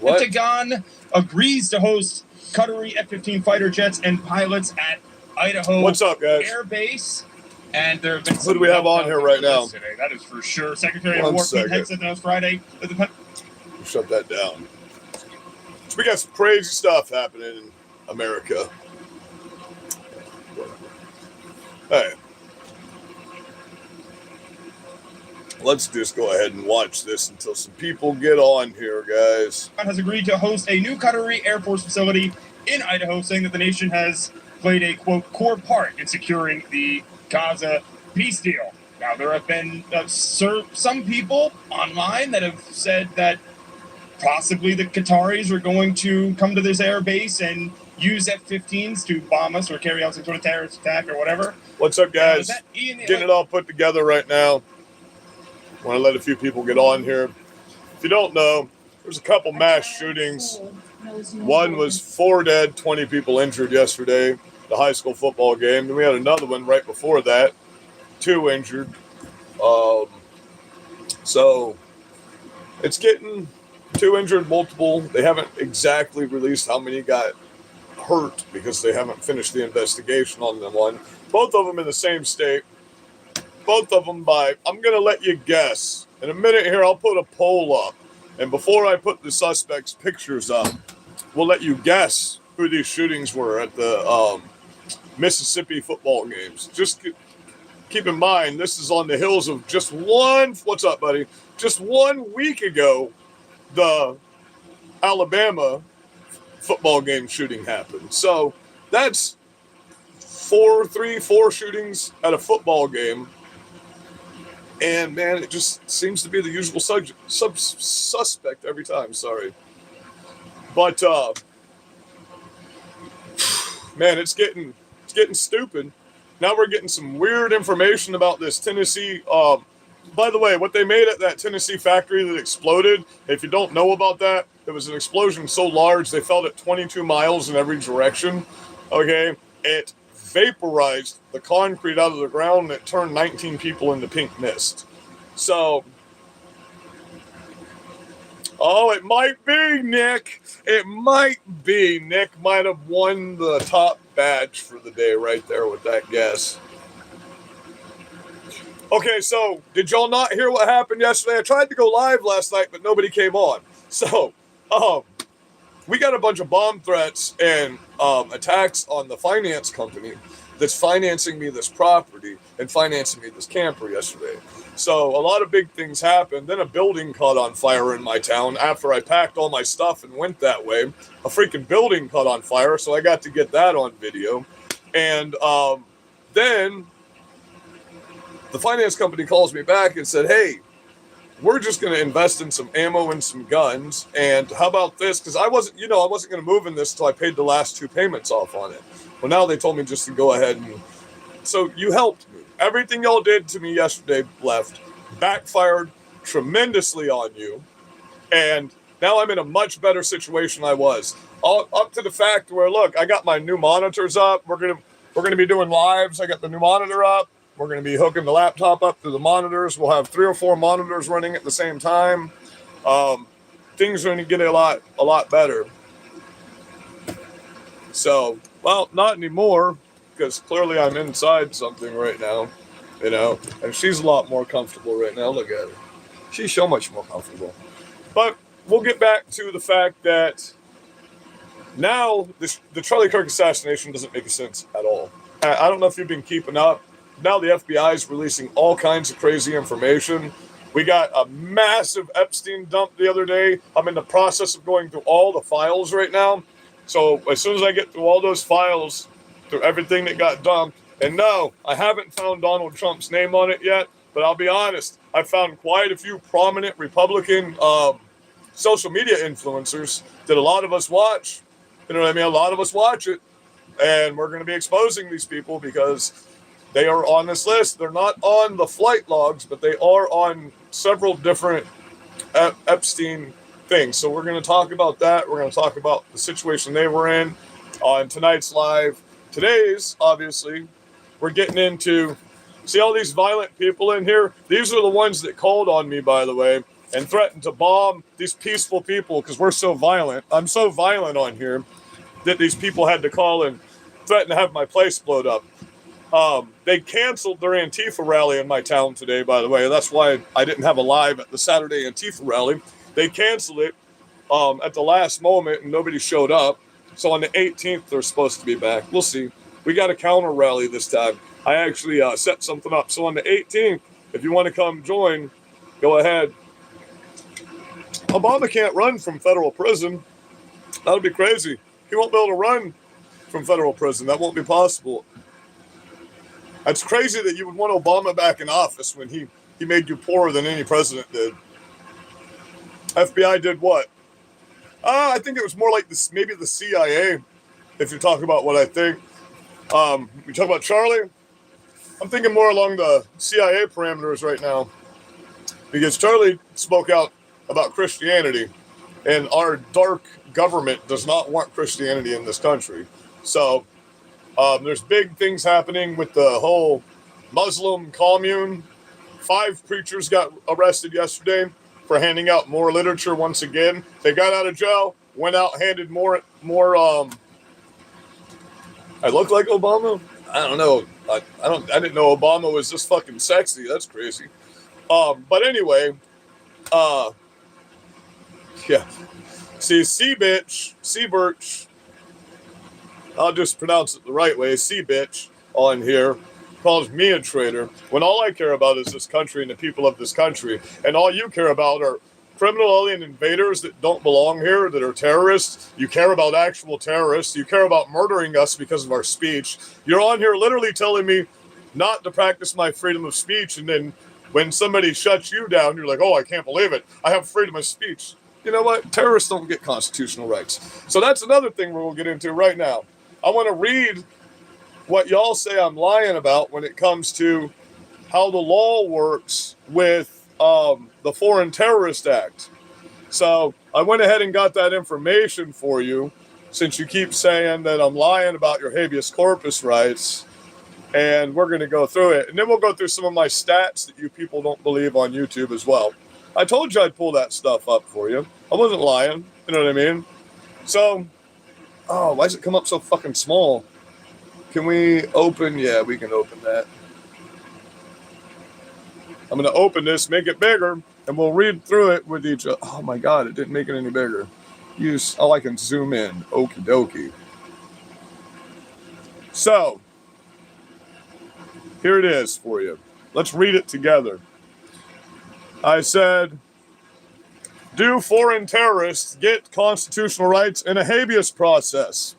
What? Pentagon agrees to host Qatari F-15 fighter jets and pilots at Idaho What's up, guys? Air Base. And there have been Who do we have on here right now? Today. That is for sure. Secretary of War Pete Hegseth announced Friday that the shut that down. So we got some crazy stuff happening in America. Hey. Let's just go ahead and watch this until some people get on here, guys. Has agreed to host a new Qatari Air Force facility in Idaho, saying that the nation has played a, quote, core part in securing the Gaza peace deal. Now, there have been some people online that have said that possibly the Qataris are going to come to this air base and use F-15s to bomb us or carry out some sort of terrorist attack or whatever. What's up, guys? Getting it all put together right now. I want to let a few people get on here. If you don't know, there's a couple mass shootings. One was 4 dead, 20 people injured yesterday, the high school football game. Then we had another one right before that, 2 injured. So it's getting 2 injured, multiple. They haven't exactly released how many got hurt because they haven't finished the investigation on them one. Both of them in the same state. Both of them by, I'm going to let you guess. In a minute here, I'll put a poll up. And before I put the suspects' pictures up, we'll let you guess who these shootings were at the Mississippi football games. Just keep in mind, this is on the heels of just one, what's up, buddy? Just 1 week ago, the Alabama football game shooting happened. So that's 4 shootings at a football game. And, man, it just seems to be the usual suspect every time. Sorry. But, man, it's getting stupid. Now we're getting some weird information about this Tennessee. By the way, what they made at that Tennessee factory that exploded, if you don't know about that, it was an explosion so large they felt it 22 miles in every direction. Okay? It vaporized the concrete out of the ground and it turned 19 people into pink mist. So, it might be Nick. It might be. Nick might have won the top badge for the day right there with that guess. Okay, so did y'all not hear what happened yesterday? I tried to go live last night, but nobody came on. So, we got a bunch of bomb threats and attacks on the finance company that's financing me this property and financing me this camper yesterday. So a lot of big things happened. Then a building caught on fire in my town after I packed all my stuff and went that way. A freaking building caught on fire, so I got to get that on video. And then the finance company calls me back and said, hey, we're just going to invest in some ammo and some guns. And how about this? Because I wasn't going to move in this until I paid the last 2 payments off on it. Well, now they told me just to go ahead and... So you helped me. Everything y'all did to me yesterday backfired tremendously on you. And now I'm in a much better situation I was. Up to the fact where, look, I got my new monitors up. We're gonna be doing lives. I got the new monitor up. We're going to be hooking the laptop up to the monitors. We'll have 3 or 4 monitors running at the same time. Things are going to get a lot better. So, well, not anymore, because clearly I'm inside something right now, and she's a lot more comfortable right now. Look at her. She's so much more comfortable. But we'll get back to the fact that now the Charlie Kirk assassination doesn't make sense at all. I don't know if you've been keeping up. Now the FBI is releasing all kinds of crazy information. We got a massive Epstein dump the other day. I'm in the process of going through all the files right now. So as soon as I get through all those files, through everything that got dumped, and no, I haven't found Donald Trump's name on it yet, but I'll be honest, I found quite a few prominent Republican social media influencers that a lot of us watch. You know what I mean? A lot of us watch it, and we're going to be exposing these people because they are on this list. They're not on the flight logs, but they are on several different Epstein things. So we're going to talk about that. We're going to talk about the situation they were in on tonight's live. Today's, obviously, we're getting into, see all these violent people in here? These are the ones that called on me, by the way. and threaten to bomb these peaceful people because we're so violent. I'm so violent on here that these people had to call and threaten to have my place blowed up. They canceled their Antifa rally in my town today, by the way. That's why I didn't have a live at the Saturday Antifa rally. They canceled it at the last moment, and nobody showed up. So on the 18th, they're supposed to be back. We'll see. We got a counter rally this time. I actually set something up. So on the 18th, if you want to come join, go ahead. Obama can't run from federal prison. That would be crazy. He won't be able to run from federal prison. That won't be possible. It's crazy that you would want Obama back in office when he made you poorer than any president did. FBI did what? I think it was more like this, maybe the CIA, if you're talking about what I think. We talk about Charlie. I'm thinking more along the CIA parameters right now, because Charlie spoke out about Christianity, and our dark government does not want Christianity in this country. So there's big things happening with the whole Muslim commune. 5 preachers got arrested yesterday for handing out more literature once again. They got out of jail, went out, handed more. I look like Obama? I don't know. I didn't know Obama was this fucking sexy. That's crazy. But anyway, yeah. See, C-Birch, I'll just pronounce it the right way, C-Bitch on here, calls me a traitor, when all I care about is this country and the people of this country, and all you care about are criminal alien invaders that don't belong here, that are terrorists. You care about actual terrorists. You care about murdering us because of our speech. You're on here literally telling me not to practice my freedom of speech, and then when somebody shuts you down, you're like, oh, I can't believe it. I have freedom of speech. You know what? Terrorists don't get constitutional rights. So that's another thing we'll get into right now. I want to read what y'all say I'm lying about when it comes to how the law works with the Foreign Terrorist Act. So I went ahead and got that information for you, since you keep saying that I'm lying about your habeas corpus rights, and we're going to go through it. And then we'll go through some of my stats that you people don't believe on YouTube as well. I told you I'd pull that stuff up for you. I wasn't lying. You know what I mean? So, oh, why does it come up so fucking small? Can we open? Yeah, we can open that. I'm going to open this, make it bigger, and we'll read through it with each other. Oh my God, it didn't make it any bigger. I can zoom in. Okie dokie. So, here it is for you. Let's read it together. I said, do foreign terrorists get constitutional rights in a habeas process?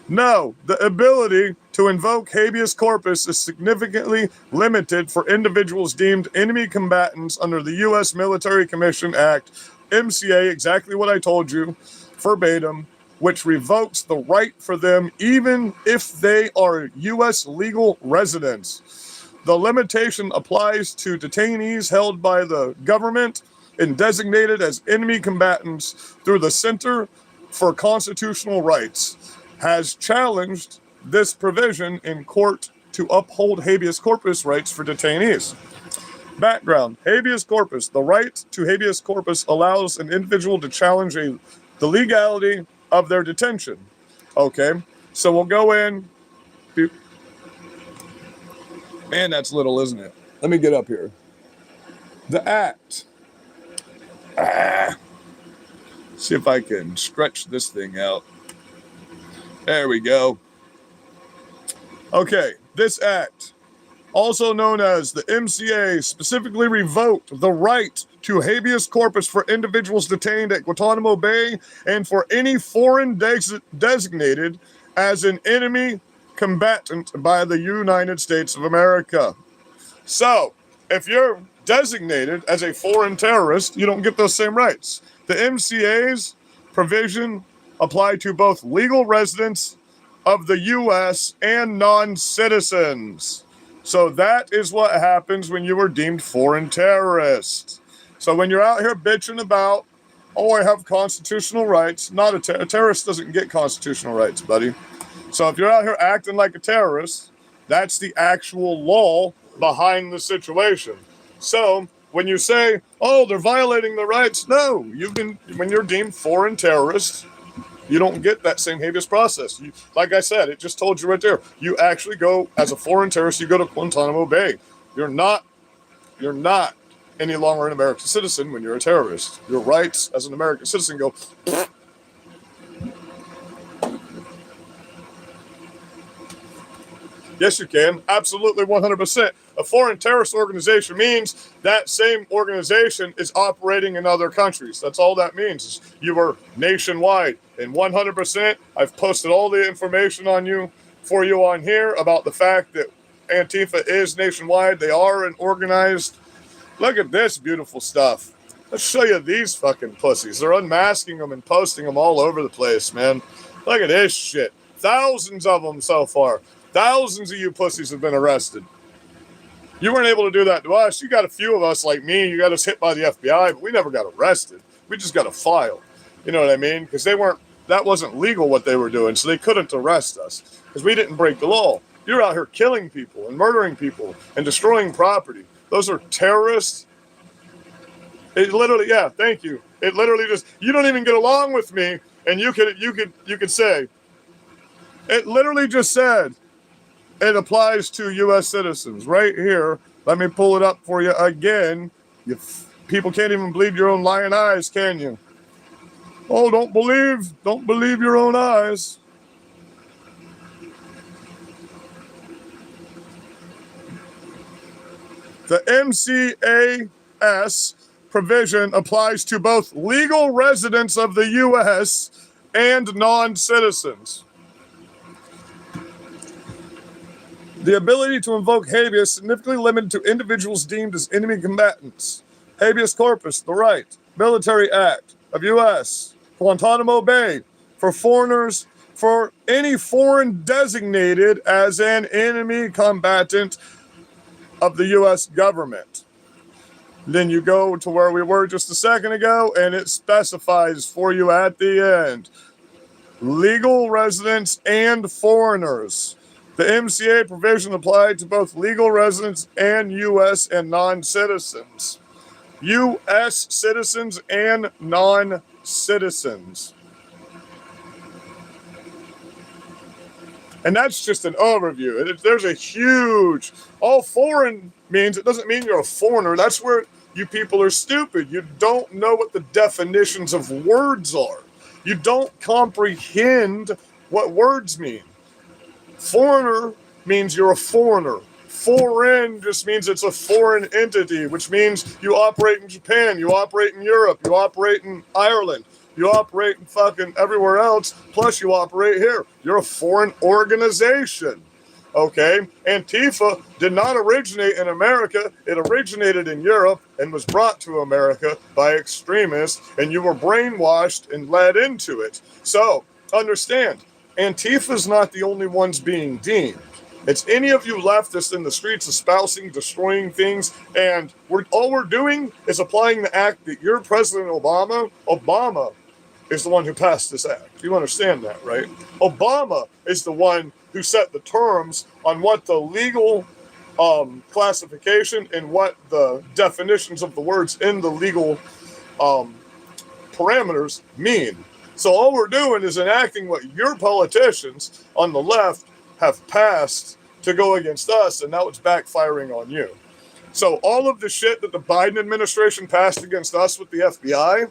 No, the ability to invoke habeas corpus is significantly limited for individuals deemed enemy combatants under the U.S. Military Commission Act, MCA, exactly what I told you, verbatim, which revokes the right for them even if they are U.S. legal residents. The limitation applies to detainees held by the government and designated as enemy combatants through the Center for Constitutional Rights has challenged this provision in court to uphold habeas corpus rights for detainees. Background: habeas corpus. The right to habeas corpus allows an individual to challenge the legality of their detention. Okay, so we'll go in. Man, that's little, isn't it? Let me get up here. The act. See if I can stretch this thing out. There we go. Okay, this act, also known as the MCA, specifically revoked the right to habeas corpus for individuals detained at Guantanamo Bay and for any foreign designated as an enemy combatant by the United States of America. So, if you're designated as a foreign terrorist, you don't get those same rights. The MCA's provision apply to both legal residents of the U.S. and non-citizens. So that is what happens when you are deemed foreign terrorist. So when you're out here bitching about, oh, I have constitutional rights, not a terrorist doesn't get constitutional rights, buddy. So if you're out here acting like a terrorist, that's the actual law behind the situation. So when you say, oh, they're violating their rights, no, when you're deemed foreign terrorist, you don't get that same habeas process. Like I said, it just told you right there. You actually go, as a foreign terrorist, you go to Guantanamo Bay. You're not any longer an American citizen when you're a terrorist. Your rights as an American citizen go. Yes, you can. Absolutely 100%. A foreign terrorist organization means that same organization is operating in other countries. That's all that means. You are nationwide. And 100%, I've posted all the information for you on here about the fact that Antifa is nationwide. They are an organized. Look at this beautiful stuff. Let's show you these fucking pussies. They're unmasking them and posting them all over the place, man. Look at this shit. Thousands of them so far. Thousands of you pussies have been arrested. You weren't able to do that to us. You got a few of us like me. You got us hit by the FBI, but we never got arrested. We just got a file. You know what I mean? Because that wasn't legal what they were doing, so they couldn't arrest us because we didn't break the law. You're out here killing people and murdering people and destroying property. Those are terrorists. It literally, yeah, thank you. It literally just, you don't even get along with me, and you could say, it literally just said, it applies to U.S. citizens right here. Let me pull it up for you again. People can't even believe your own lying eyes, can you? Oh, don't believe your own eyes. The MCAS provision applies to both legal residents of the U.S. and non-citizens. The ability to invoke habeas significantly limited to individuals deemed as enemy combatants. Habeas corpus, the right. Military Act of U.S. Guantanamo Bay for foreigners, for any foreign designated as an enemy combatant of the U.S. government. Then you go to where we were just a second ago, and it specifies for you at the end, legal residents and foreigners. The MCA provision applied to both legal residents and U.S. and non-citizens. U.S. citizens and non-citizens. And that's just an overview. There's a huge, all foreign means, it doesn't mean you're a foreigner. That's where you people are stupid. You don't know what the definitions of words are. You don't comprehend what words mean. Foreigner means you're a foreigner. Foreign just means it's a foreign entity, which means you operate in Japan, you operate in Europe, you operate in Ireland, you operate in fucking everywhere else, plus you operate here. You're a foreign organization, okay? Antifa did not originate in America. It originated in Europe and was brought to America by extremists, and you were brainwashed and led into it. So, understand, Antifa's not the only ones being deemed. It's any of you leftists in the streets espousing, destroying things, and all we're doing is applying the act that your President Obama is the one who passed this act. You understand that, right? Obama is the one who set the terms on what the legal classification and what the definitions of the words in the legal parameters mean. So all we're doing is enacting what your politicians on the left have passed to go against us, and now it's backfiring on you. So all of the shit that the Biden administration passed against us with the FBI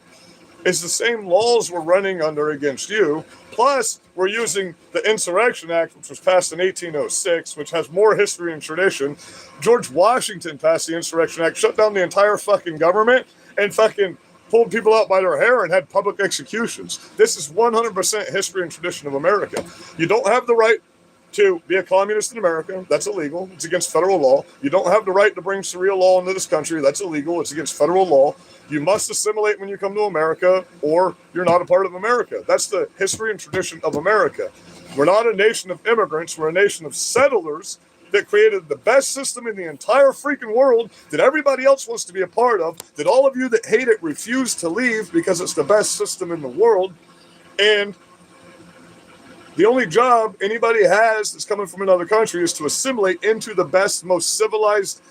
is the same laws we're running under against you. Plus, we're using the Insurrection Act, which was passed in 1806, which has more history and tradition. George Washington passed the Insurrection Act, shut down the entire fucking government, and fucking pulled people out by their hair and had public executions. This is 100% history and tradition of America. You don't have the right to be a communist in America. That's illegal. It's against federal law. You don't have the right to bring Sharia law into this country. That's illegal. It's against federal law. You must assimilate when you come to America, or you're not a part of America. That's the history and tradition of America. We're not a nation of immigrants. We're a nation of settlers that created the best system in the entire freaking world that everybody else wants to be a part of, that all of you that hate it refuse to leave because it's the best system in the world. And the only job anybody has that's coming from another country is to assimilate into the best, most civilized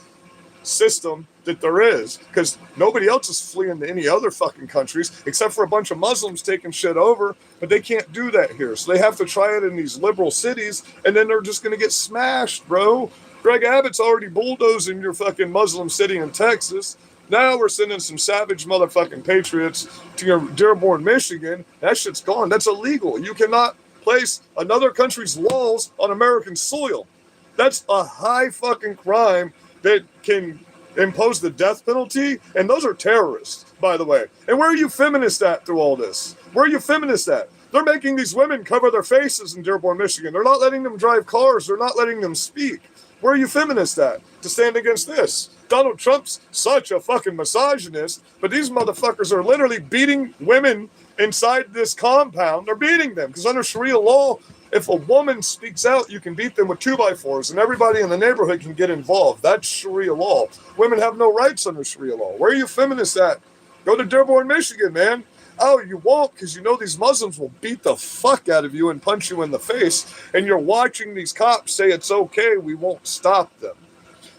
system that there is, because nobody else is fleeing to any other fucking countries except for a bunch of Muslims taking shit over, but they can't do that here. So they have to try it in these liberal cities, and then they're just going to get smashed, bro. Greg Abbott's already bulldozing your fucking Muslim city in Texas. Now we're sending some savage motherfucking patriots to your Dearborn, Michigan. That shit's gone. That's illegal. You cannot place another country's laws on American soil. That's a high fucking crime that can impose the death penalty, and those are terrorists, by the way. And where are you feminists at through all this? Where are you feminists at? They're making these women cover their faces in Dearborn, Michigan. They're not letting them drive cars. They're not letting them speak. Where are you feminists at to stand against this? Donald Trump's such a fucking misogynist, but these motherfuckers are literally beating women inside this compound. They're beating them because under Sharia law, if a woman speaks out, you can beat them with 2x4s, and everybody in the neighborhood can get involved. That's Sharia law. Women have no rights under Sharia law. Where are you feminists at? Go to Dearborn, Michigan, man. Oh, you won't, because you know these Muslims will beat the fuck out of you and punch you in the face, and you're watching these cops say it's okay, we won't stop them.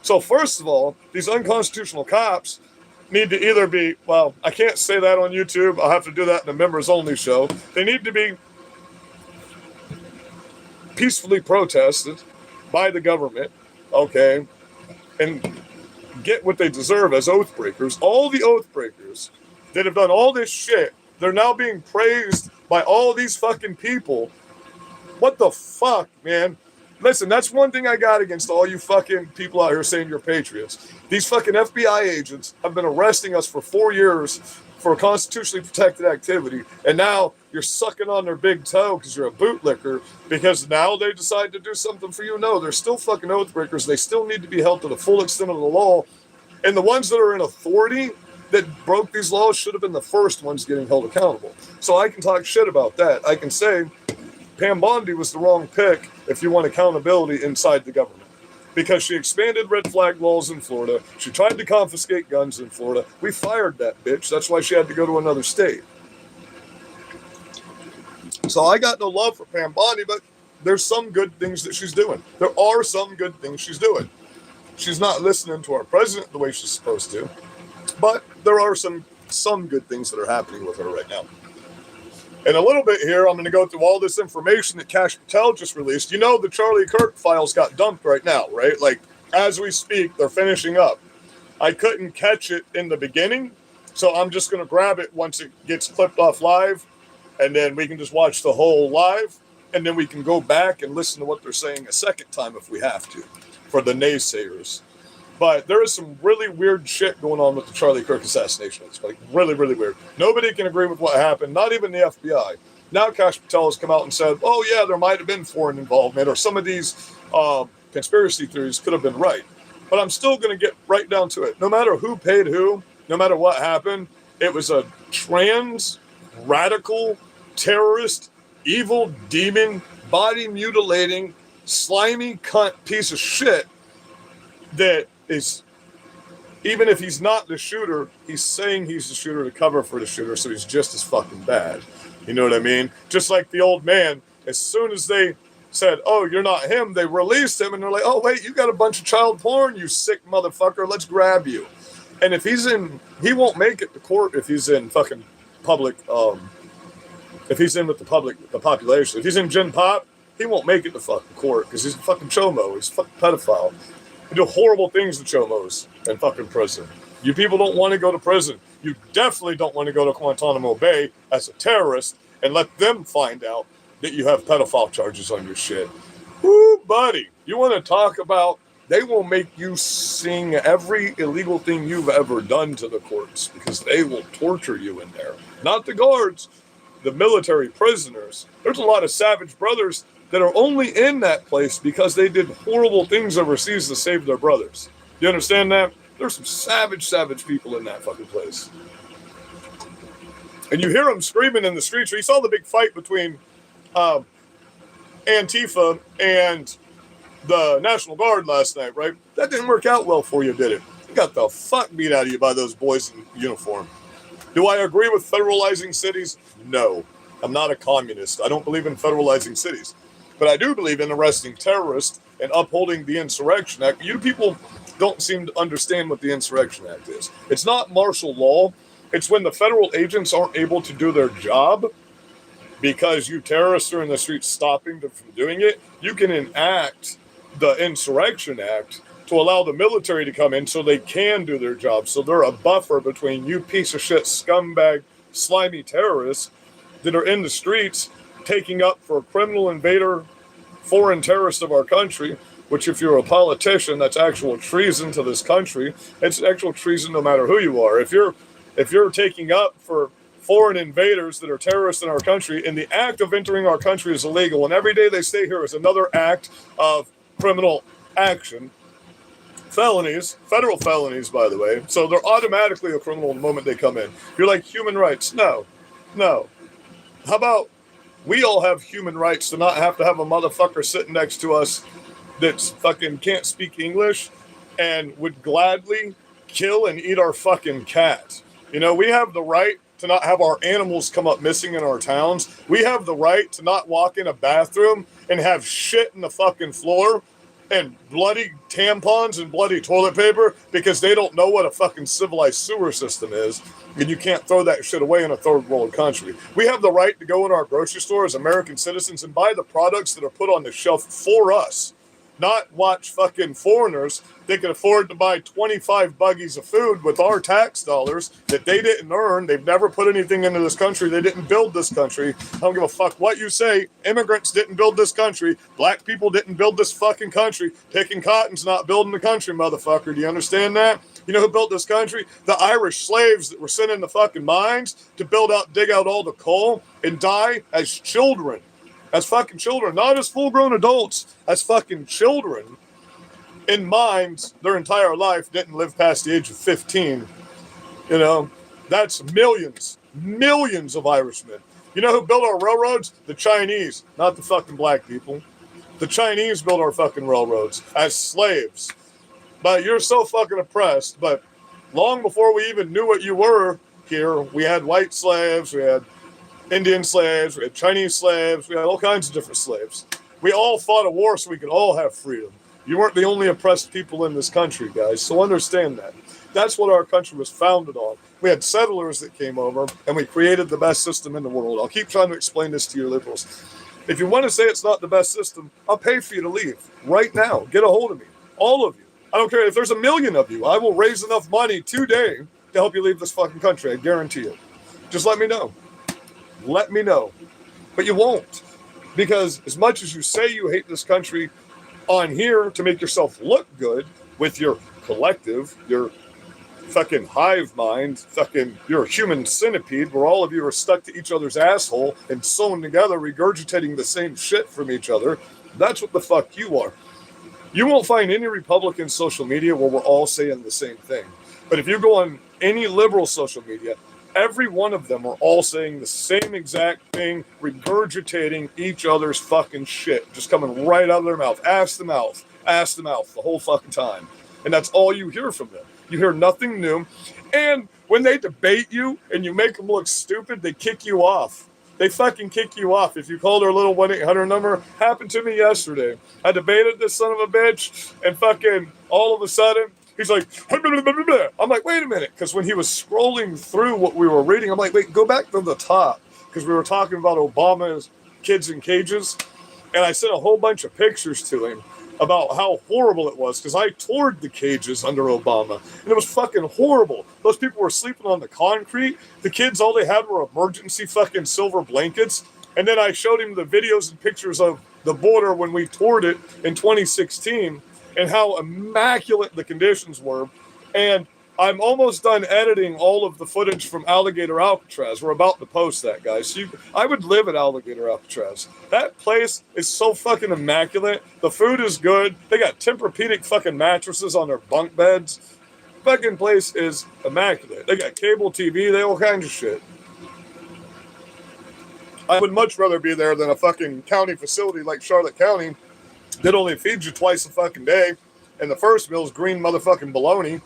So first of all, these unconstitutional cops need to either be, well, I can't say that on YouTube. I'll have to do that in a members-only show. They need to be peacefully protested by the government, okay, and get what they deserve as oath breakers. All the oath breakers that have done all this shit, they're now being praised by all these fucking people. What the fuck, man? Listen, that's one thing I got against all you fucking people out here saying you're patriots. These fucking FBI agents have been arresting us for 4 years for constitutionally protected activity, and now you're sucking on their big toe because you're a bootlicker, because now they decide to do something for you. No, they're still fucking oath breakers. They still need to be held to the full extent of the law, and the ones that are in authority that broke these laws should have been the first ones getting held accountable. So I can talk shit about that. I can say Pam Bondi was the wrong pick if you want accountability inside the government, because she expanded red flag laws in Florida. She tried to confiscate guns in Florida. We fired that bitch. That's why she had to go to another state. So I got no love for Pam Bondi, but there's some good things that she's doing. There are some good things she's doing. She's not listening to our president the way she's supposed to, but there are some good things that are happening with her right now. In a little bit here, I'm going to go through all this information that Kash Patel just released. You know, the Charlie Kirk files got dumped right now, right? Like, as we speak, they're finishing up. I couldn't catch it in the beginning, so I'm just going to grab it once it gets clipped off live, and then we can just watch the whole live, and then we can go back and listen to what they're saying a second time if we have to, for the naysayers. But there is some really weird shit going on with the Charlie Kirk assassination. It's like really, really weird. Nobody can agree with what happened, not even the FBI. Now Kash Patel has come out and said, oh yeah, there might have been foreign involvement, or some of these conspiracy theories could have been right. But I'm still going to get right down to it. No matter who paid who, no matter what happened, it was a trans, radical, terrorist, evil, demon, body mutilating, slimy cunt piece of shit that is, even if he's not the shooter, he's saying he's the shooter to cover for the shooter, so he's just as fucking bad. You know what I mean? Just like the old man, as soon as they said, oh, you're not him, they released him, and they're like, oh, wait, you got a bunch of child porn, you sick motherfucker, let's grab you. And if he's in, he won't make it to court if he's in fucking public, if he's in with the public, the population. If he's in Gen Pop, he won't make it to fucking court because he's a fucking chomo, he's a fucking pedophile. They do horrible things to chomos in fucking prison. You people don't want to go to prison. You definitely don't want to go to Guantanamo Bay as a terrorist and let them find out that you have pedophile charges on your shit. Woo, buddy. You want to talk about, they will make you sing every illegal thing you've ever done to the courts because they will torture you in there. Not the guards, the military prisoners. There's a lot of savage brothers that are only in that place because they did horrible things overseas to save their brothers. You understand that? There's some savage people in that fucking place. And you hear them screaming in the streets. You saw the big fight between Antifa and the National Guard last night, right? That didn't work out well for you, did it? You got the fuck beat out of you by those boys in uniform. Do I agree with federalizing cities? No. I'm not a communist. I don't believe in federalizing cities. But I do believe in arresting terrorists and upholding the Insurrection Act. You people don't seem to understand what the Insurrection Act is. It's not martial law. It's when the federal agents aren't able to do their job because you terrorists are in the streets stopping them from doing it. You can enact the Insurrection Act to allow the military to come in so they can do their job. So they're a buffer between you piece of shit, scumbag, slimy terrorists that are in the streets taking up for criminal invader, foreign terrorists of our country, which if you're a politician, that's actual treason to this country. It's actual treason no matter who you are. If you're taking up for foreign invaders that are terrorists in our country, and the act of entering our country is illegal, and every day they stay here is another act of criminal action. Felonies, federal felonies, by the way. So they're automatically a criminal the moment they come in. You're like, human rights. No. How about we all have human rights to not have to have a motherfucker sitting next to us that's fucking can't speak English and would gladly kill and eat our fucking cat. You know, we have the right to not have our animals come up missing in our towns. We have the right to not walk in a bathroom and have shit in the fucking floor and bloody tampons and bloody toilet paper because they don't know what a fucking civilized sewer system is, and you can't throw that shit away in a third world country. We have the right to go in our grocery store as American citizens and buy the products that are put on the shelf for us, not watch fucking foreigners. They can afford to buy 25 buggies of food with our tax dollars that they didn't earn. They've never put anything into this country. They didn't build this country. I don't give a fuck what you say. Immigrants didn't build this country. Black people didn't build this fucking country. Picking cotton's not building the country, motherfucker. Do you understand that? You know who built this country? The Irish slaves that were sent in the fucking mines to dig out all the coal and die as children. As fucking children, not as full-grown adults, as fucking children in mines their entire life, didn't live past the age of 15. You know, that's millions of Irishmen. You know who built our railroads? The Chinese, not the fucking black people. The Chinese built our fucking railroads as slaves. But you're so fucking oppressed. But long before we even knew what you were here, we had white slaves, we had Indian slaves, we had Chinese slaves, we had all kinds of different slaves. We all fought a war so we could all have freedom. You weren't the only oppressed people in this country, guys, so understand that. That's what our country was founded on. We had settlers that came over, and we created the best system in the world. I'll keep trying to explain this to you liberals. If you want to say it's not the best system, I'll pay for you to leave right now. Get a hold of me, all of you. I don't care if there's 1 million of you. I will raise enough money today to help you leave this fucking country. I guarantee you. Just let me know. Let me know. But you won't. Because as much as you say you hate this country on here to make yourself look good with your collective, your fucking hive mind, fucking your human centipede where all of you are stuck to each other's asshole and sewn together regurgitating the same shit from each other, that's what the fuck you are. You won't find any Republican social media where we're all saying the same thing. But if you go on any liberal social media, every one of them are all saying the same exact thing, regurgitating each other's fucking shit, just coming right out of their mouth, ass to mouth, the whole fucking time. And that's all you hear from them. You hear nothing new. And when they debate you and you make them look stupid, they kick you off. They fucking kick you off. If you call their little 1-800 number, happened to me yesterday. I debated this son of a bitch, and fucking all of a sudden, he's like, blah, blah, blah, blah. I'm like, wait a minute. Because when he was scrolling through what we were reading, I'm like, wait, go back to the top. Because we were talking about Obama's kids in cages. And I sent a whole bunch of pictures to him about how horrible it was. Because I toured the cages under Obama. And it was fucking horrible. Those people were sleeping on the concrete. The kids, all they had were emergency fucking silver blankets. And then I showed him the videos and pictures of the border when we toured it in 2016. And how immaculate the conditions were. And I'm almost done editing all of the footage from Alligator Alcatraz. We're about to post that, guys. So I would live at Alligator Alcatraz. That place is so fucking immaculate. The food is good. They got Tempur-Pedic fucking mattresses on their bunk beds. Fucking place is immaculate. They got cable TV. They all kinds of shit. I would much rather be there than a fucking county facility like Charlotte County that only feeds you twice a fucking day, and the first meal is green motherfucking bologna.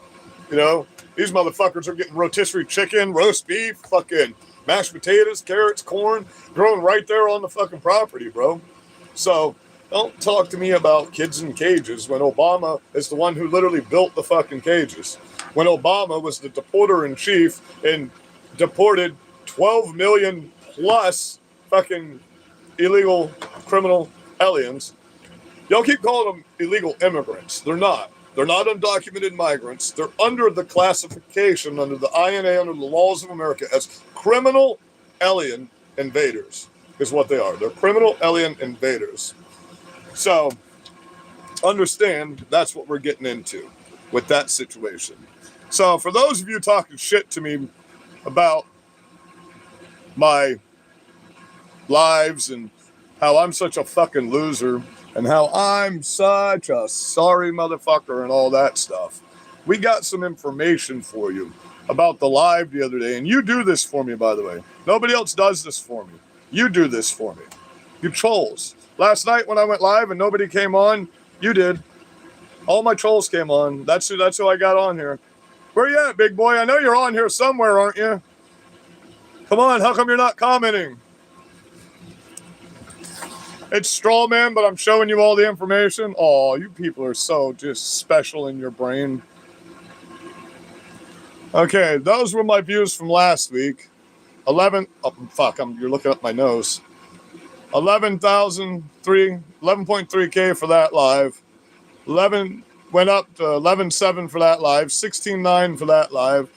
You know, these motherfuckers are getting rotisserie chicken, roast beef, fucking mashed potatoes, carrots, corn, growing right there on the fucking property, bro. So don't talk to me about kids in cages when Obama is the one who literally built the fucking cages. When Obama was the deporter in chief and deported 12 million plus fucking illegal criminal aliens. Y'all keep calling them illegal immigrants. They're not. They're not undocumented migrants. They're under the classification, under the INA, under the laws of America, as criminal alien invaders, is what they are. They're criminal alien invaders. So, understand that's what we're getting into with that situation. So, for those of you talking shit to me about my lives and how I'm such a fucking loser and how I'm such a sorry motherfucker and all that stuff, we got some information for you about the live the other day. And you do this for me, by the way. Nobody else does this for me. You do this for me. You trolls. Last night when I went live and nobody came on, you did. All my trolls came on. That's who I got on here. Where you at, big boy? I know you're on here somewhere, aren't you? Come on, how come you're not commenting? It's straw man, but I'm showing you all the information. Oh, you people are so just special in your brain. Okay, those were my views from last week. 11, you're looking up my nose. 11.3K for that live. 11 went up to 11.7 for that live. 16.9 for that live.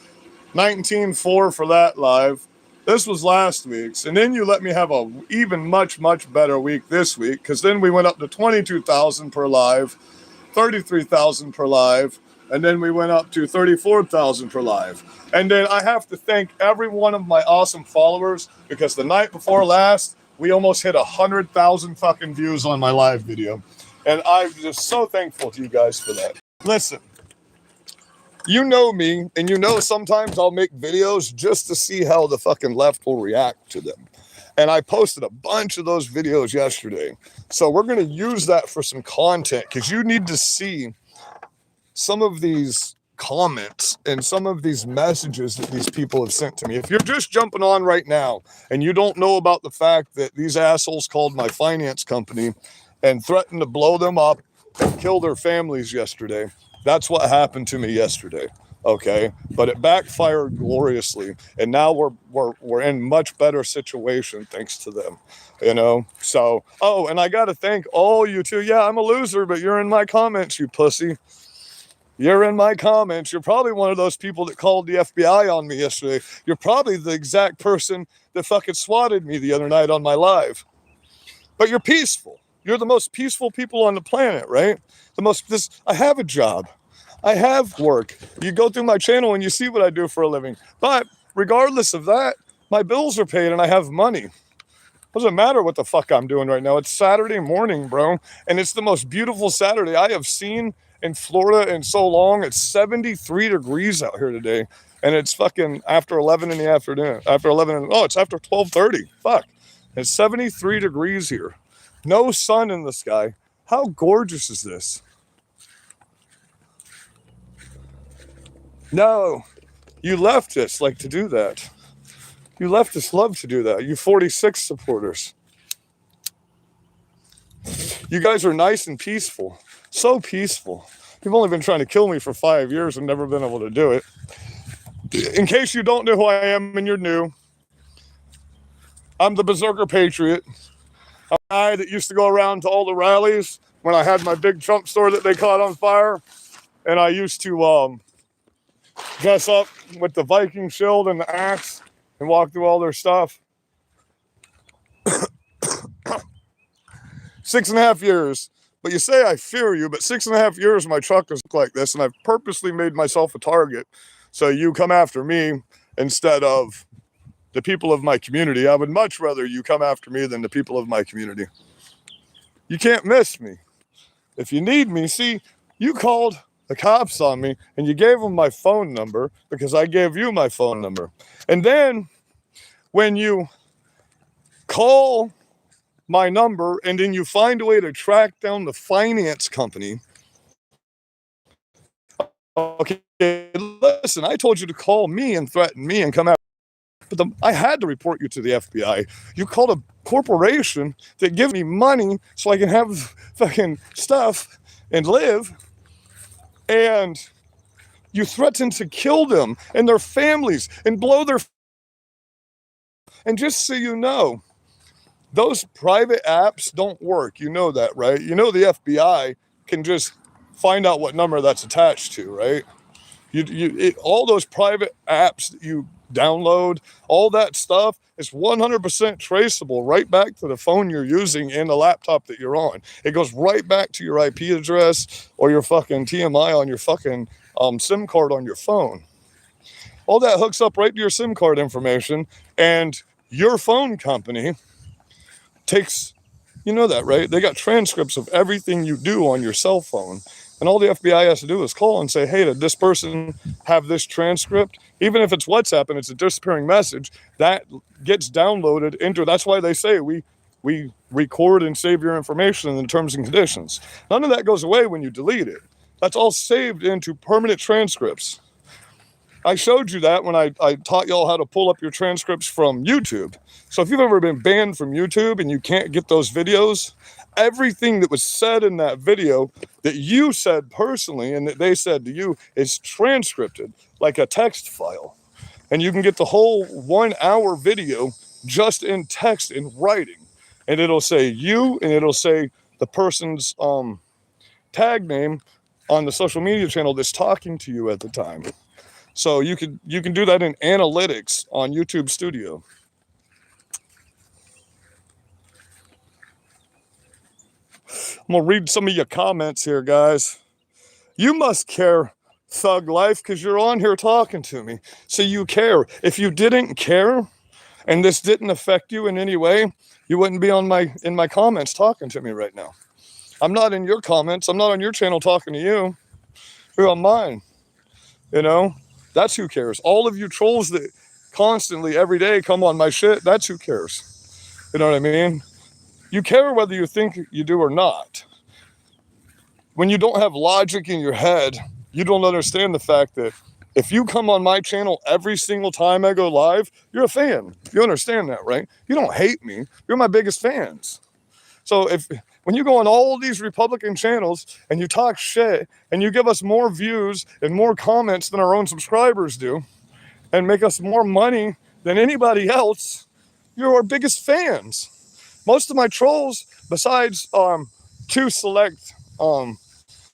19.4 for that live. This was last week's. And then you let me have a even much, much better week this week, because then we went up to 22,000 per live, 33,000 per live, and then we went up to 34,000 per live. And then I have to thank every one of my awesome followers, because the night before last, we almost hit 100,000 fucking views on my live video. And I'm just so thankful to you guys for that. Listen. You know me, and you know sometimes I'll make videos just to see how the fucking left will react to them. And I posted a bunch of those videos yesterday. So we're going to use that for some content, because you need to see some of these comments and some of these messages that these people have sent to me. If you're just jumping on right now and you don't know about the fact that these assholes called my finance company and threatened to blow them up and kill their families yesterday, that's what happened to me yesterday, okay? But it backfired gloriously, and now we're in much better situation thanks to them, you know? So, oh, and I got to thank all you too. Yeah, I'm a loser, but you're in my comments, you pussy. You're in my comments. You're probably one of those people that called the FBI on me yesterday. You're probably the exact person that fucking swatted me the other night on my live. But you're peaceful. You're the most peaceful people on the planet, right? I have a job. I have work. You go through my channel and you see what I do for a living. But regardless of that, my bills are paid and I have money. Doesn't matter what the fuck I'm doing right now. It's Saturday morning, bro. And it's the most beautiful Saturday I have seen in Florida in so long. It's 73 degrees out here today. And it's fucking after 11 in the afternoon. It's after 12:30. Fuck. It's 73 degrees here. No sun in the sky. How gorgeous is this? No, you leftists like to do that. You leftists love to do that. You 46 supporters. You guys are nice and peaceful. So peaceful. You've only been trying to kill me for 5 years and never been able to do it. In case you don't know who I am and you're new, I'm the berserker patriot. I'm a guy that used to go around to all the rallies when I had my big Trump store that they caught on fire. And I used to dress up with the Viking shield and the axe and walk through all their stuff. 6.5 years. But you say I fear you, but 6.5 years my truck has looked like this, and I've purposely made myself a target so you come after me instead of the people of my community. I would much rather you come after me than the people of my community. You can't miss me. If you need me, see, you called the cops on me and you gave them my phone number because I gave you my phone number. And then when you call my number and then you find a way to track down the finance company. Okay, listen, I told you to call me and threaten me and come out. But I had to report you to the FBI. You called a corporation that gives me money so I can have fucking stuff and live, and you threatened to kill them and their families and blow their... And just so you know, those private apps don't work. You know that, right? You know the FBI can just find out what number that's attached to, right? All those private apps that you download, all that stuff is 100% traceable right back to the phone you're using and the laptop that you're on. It goes right back to your IP address or your fucking TMI on your fucking SIM card on your phone. All that hooks up right to your SIM card information, and your phone company takes, you know that, right? They got transcripts of everything you do on your cell phone. And all the FBI has to do is call and say, hey, did this person have this transcript? Even if it's WhatsApp and it's a disappearing message, that gets downloaded into... That's why they say we record and save your information in the terms and conditions. None of that goes away when you delete it. That's all saved into permanent transcripts. I showed you that when I taught y'all how to pull up your transcripts from YouTube. So if you've ever been banned from YouTube and you can't get those videos, everything that was said in that video that you said personally and that they said to you is transcripted like a text file. And you can get the whole 1 hour video just in text and writing. And it'll say you, and it'll say the person's tag name on the social media channel that's talking to you at the time. So you can do that in analytics on YouTube Studio. I'm gonna read some of your comments here, guys. You must care, Thug Life, because you're on here talking to me. So you care. If you didn't care and this didn't affect you in any way, you wouldn't be in my comments talking to me right now. I'm not in your comments. I'm not on your channel talking to you. You're on mine. You know? That's who cares. All of you trolls that constantly every day come on my shit, that's who cares. You know what I mean? You care whether you think you do or not. When you don't have logic in your head, you don't understand the fact that if you come on my channel every single time I go live, you're a fan. You understand that, right? You don't hate me. You're my biggest fans. So when you go on all these Republican channels and you talk shit and you give us more views and more comments than our own subscribers do and make us more money than anybody else, you're our biggest fans. Most of my trolls, besides 2 select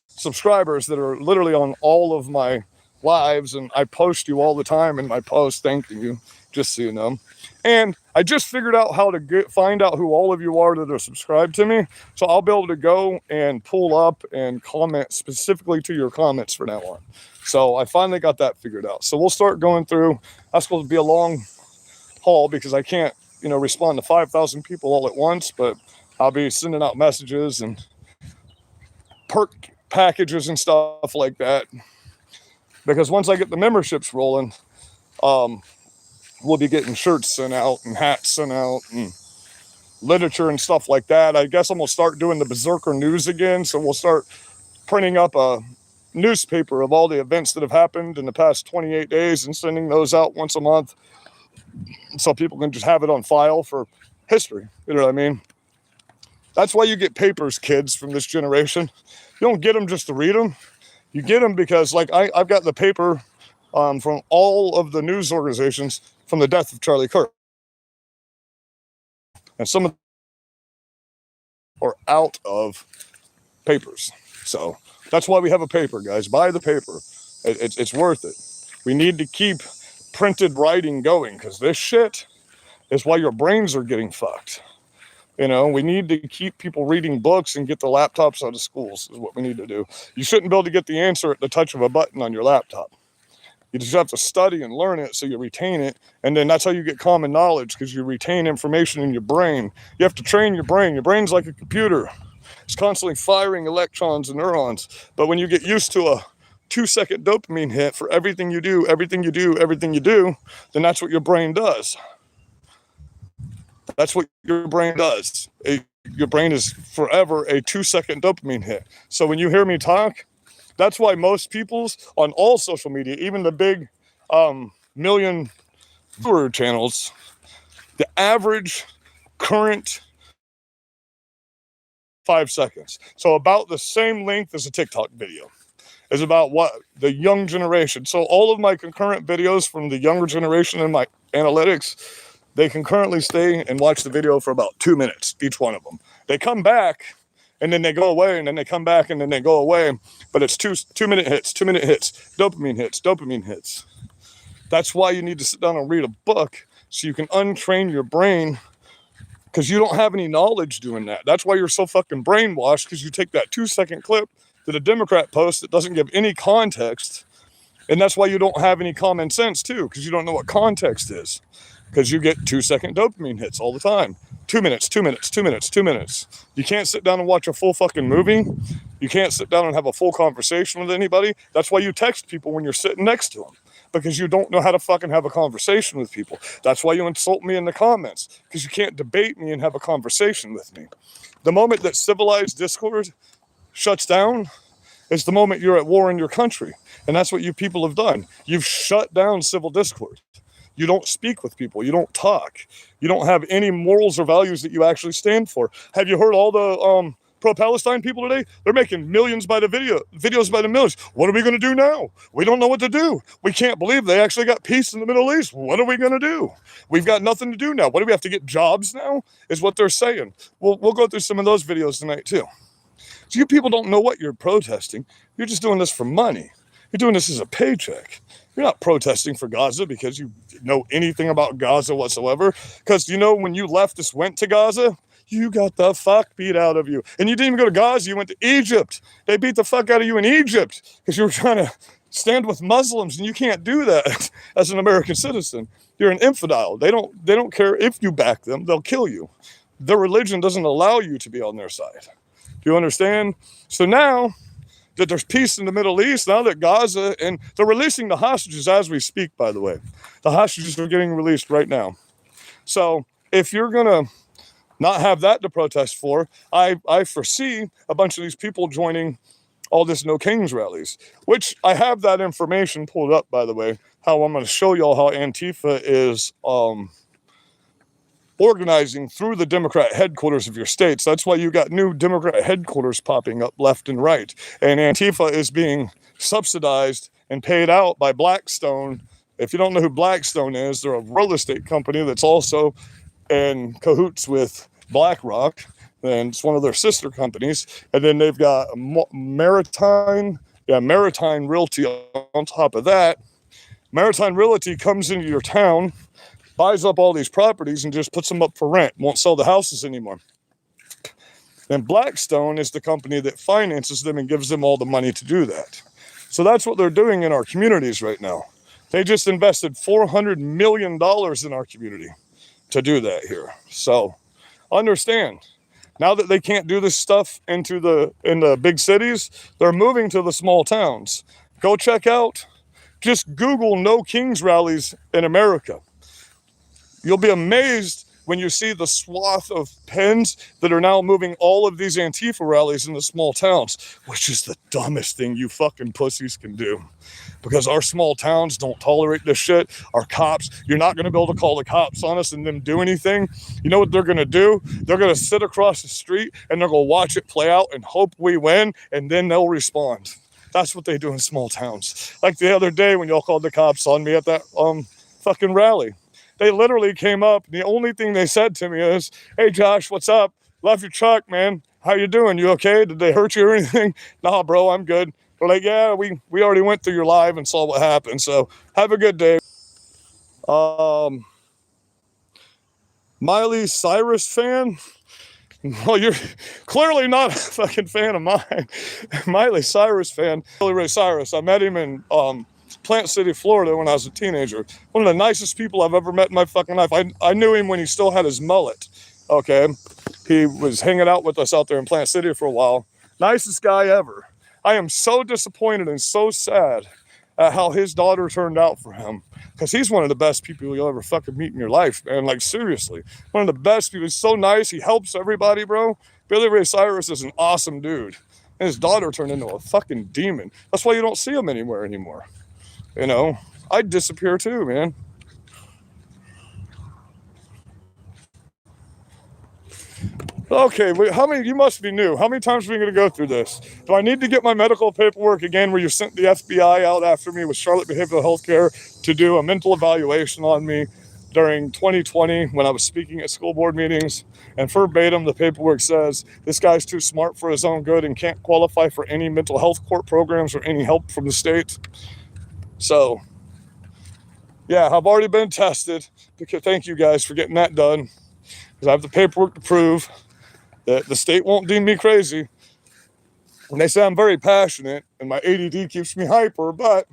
subscribers that are literally on all of my lives, and I post you all the time in my posts thanking you, just so you know. And I just figured out how to find out who all of you are that are subscribed to me. So I'll be able to go and pull up and comment specifically to your comments from now on. So I finally got that figured out. So we'll start going through. That's supposed to be a long haul because I can't, respond to 5,000 people all at once, but I'll be sending out messages and perk packages and stuff like that. Because once I get the memberships rolling, we'll be getting shirts sent out and hats sent out and literature and stuff like that. I guess I'm going to start doing the Berserker news again. So we'll start printing up a newspaper of all the events that have happened in the past 28 days and sending those out once a month so people can just have it on file for history. You know what I mean? That's why you get papers, kids, from this generation. You don't get them just to read them. You get them because, like, I've got the paper from all of the news organizations from the death of Charlie Kirk. And some of them are out of papers. So that's why we have a paper, guys. Buy the paper. It's worth it. We need to keep printed writing going because this shit is why your brains are getting fucked. We need to keep people reading books and get the laptops out of schools is what we need to do. You shouldn't be able to get the answer at the touch of a button on your laptop. You just have to study and learn it so you retain it. And then that's how you get common knowledge, because you retain information in your brain. You have to train your brain. Your brain's like a computer. It's constantly firing electrons and neurons. But when you get used to a 2-second dopamine hit for everything you do, then that's what your brain does. That's what your brain does. Your brain is forever a 2-second dopamine hit. So when you hear me talk, that's why most people's on all social media, even the big million viewer channels, the average current 5 seconds. So about the same length as a TikTok video is about what the young generation. So all of my concurrent videos from the younger generation in my analytics, they can currently stay and watch the video for about 2 minutes, each one of them. They come back and then they go away, and then they come back and then they go away. But it's 2 minute hits, 2 minute hits, dopamine hits, dopamine hits. That's why you need to sit down and read a book so you can untrain your brain, because you don't have any knowledge doing that. That's why you're so fucking brainwashed, because you take that 2-second clip that a Democrat posts that doesn't give any context. And that's why you don't have any common sense too, because you don't know what context is. Because you get 2-second dopamine hits all the time. 2 minutes, 2 minutes, 2 minutes, 2 minutes. You can't sit down and watch a full fucking movie. You can't sit down and have a full conversation with anybody. That's why you text people when you're sitting next to them, because you don't know how to fucking have a conversation with people. That's why you insult me in the comments, because you can't debate me and have a conversation with me. The moment that civilized discord shuts down is the moment you're at war in your country. And that's what you people have done. You've shut down civil discord. You don't speak with people. You don't talk. You don't have any morals or values that you actually stand for. Have you heard all the pro-Palestine people today? They're making millions by the videos by the millions. What are we going to do now? We don't know what to do. We can't believe they actually got peace in the Middle East. What are we going to do? We've got nothing to do now. What do we have to get jobs now? Is what they're saying. We'll go through some of those videos tonight too. So you people don't know what you're protesting. You're just doing this for money. You're doing this as a paycheck. You're not protesting for Gaza because you know anything about Gaza whatsoever. Because, you know, when you leftists went to Gaza, you got the fuck beat out of you. And you didn't even go to Gaza. You went to Egypt. They beat the fuck out of you in Egypt because you were trying to stand with Muslims, and you can't do that as an American citizen. You're an infidel. They don't care if you back them. They'll kill you. Their religion doesn't allow you to be on their side. Do you understand? So now that there's peace in the Middle East, now that Gaza, and they're releasing the hostages as we speak, by the way. The hostages are getting released right now. So if you're going to not have that to protest for, I foresee a bunch of these people joining all this No Kings rallies, which I have that information pulled up, by the way, how I'm going to show y'all how Antifa is organizing through the Democrat headquarters of your states. That's why you got new Democrat headquarters popping up left and right. And Antifa is being subsidized and paid out by Blackstone. If you don't know who Blackstone is, they're a real estate company that's also in cahoots with BlackRock, and it's one of their sister companies. And then they've got Maritime Realty on top of that. Maritime Realty comes into your town, buys up all these properties and just puts them up for rent, won't sell the houses anymore. And Blackstone is the company that finances them and gives them all the money to do that. So that's what they're doing in our communities right now. They just invested $400 million in our community to do that here. So understand, now that they can't do this stuff in the big cities, they're moving to the small towns. Go check out, just Google No Kings rallies in America. You'll be amazed when you see the swath of pens that are now moving all of these Antifa rallies in the small towns, which is the dumbest thing you fucking pussies can do. Because our small towns don't tolerate this shit. Our cops, you're not going to be able to call the cops on us and them do anything. You know what they're going to do? They're going to sit across the street and they're going to watch it play out and hope we win, and then they'll respond. That's what they do in small towns. Like the other day when y'all called the cops on me at that fucking rally. They literally came up, and the only thing they said to me is, "Hey, Josh, what's up? Love your truck, man. How you doing? You okay? Did they hurt you or anything?" "Nah, bro, I'm good." They're like, "Yeah, we already went through your live and saw what happened, so have a good day." Miley Cyrus fan? Well, you're clearly not a fucking fan of mine. Miley Cyrus fan. Billy Ray Cyrus. I met him in Plant City, Florida when I was a teenager. One of the nicest people I've ever met in my fucking life. I knew him when he still had his mullet. Okay. He was hanging out with us out there in Plant City for a while. Nicest guy ever. I am so disappointed and so sad at how his daughter turned out for him. Because he's one of the best people you'll ever fucking meet in your life, man. Like, seriously. One of the best people. He's so nice. He helps everybody, bro. Billy Ray Cyrus is an awesome dude. And his daughter turned into a fucking demon. That's why you don't see him anywhere anymore. You know, I'd disappear too, man. Okay, how many, you must be new. How many times are we going to go through this? Do I need to get my medical paperwork again where you sent the FBI out after me with Charlotte Behavioral Healthcare to do a mental evaluation on me during 2020 when I was speaking at school board meetings? And verbatim, the paperwork says this guy's too smart for his own good and can't qualify for any mental health court programs or any help from the state. So, yeah, I've already been tested. Thank you guys for getting that done, because I have the paperwork to prove that the state won't deem me crazy. And they say I'm very passionate and my ADD keeps me hyper, but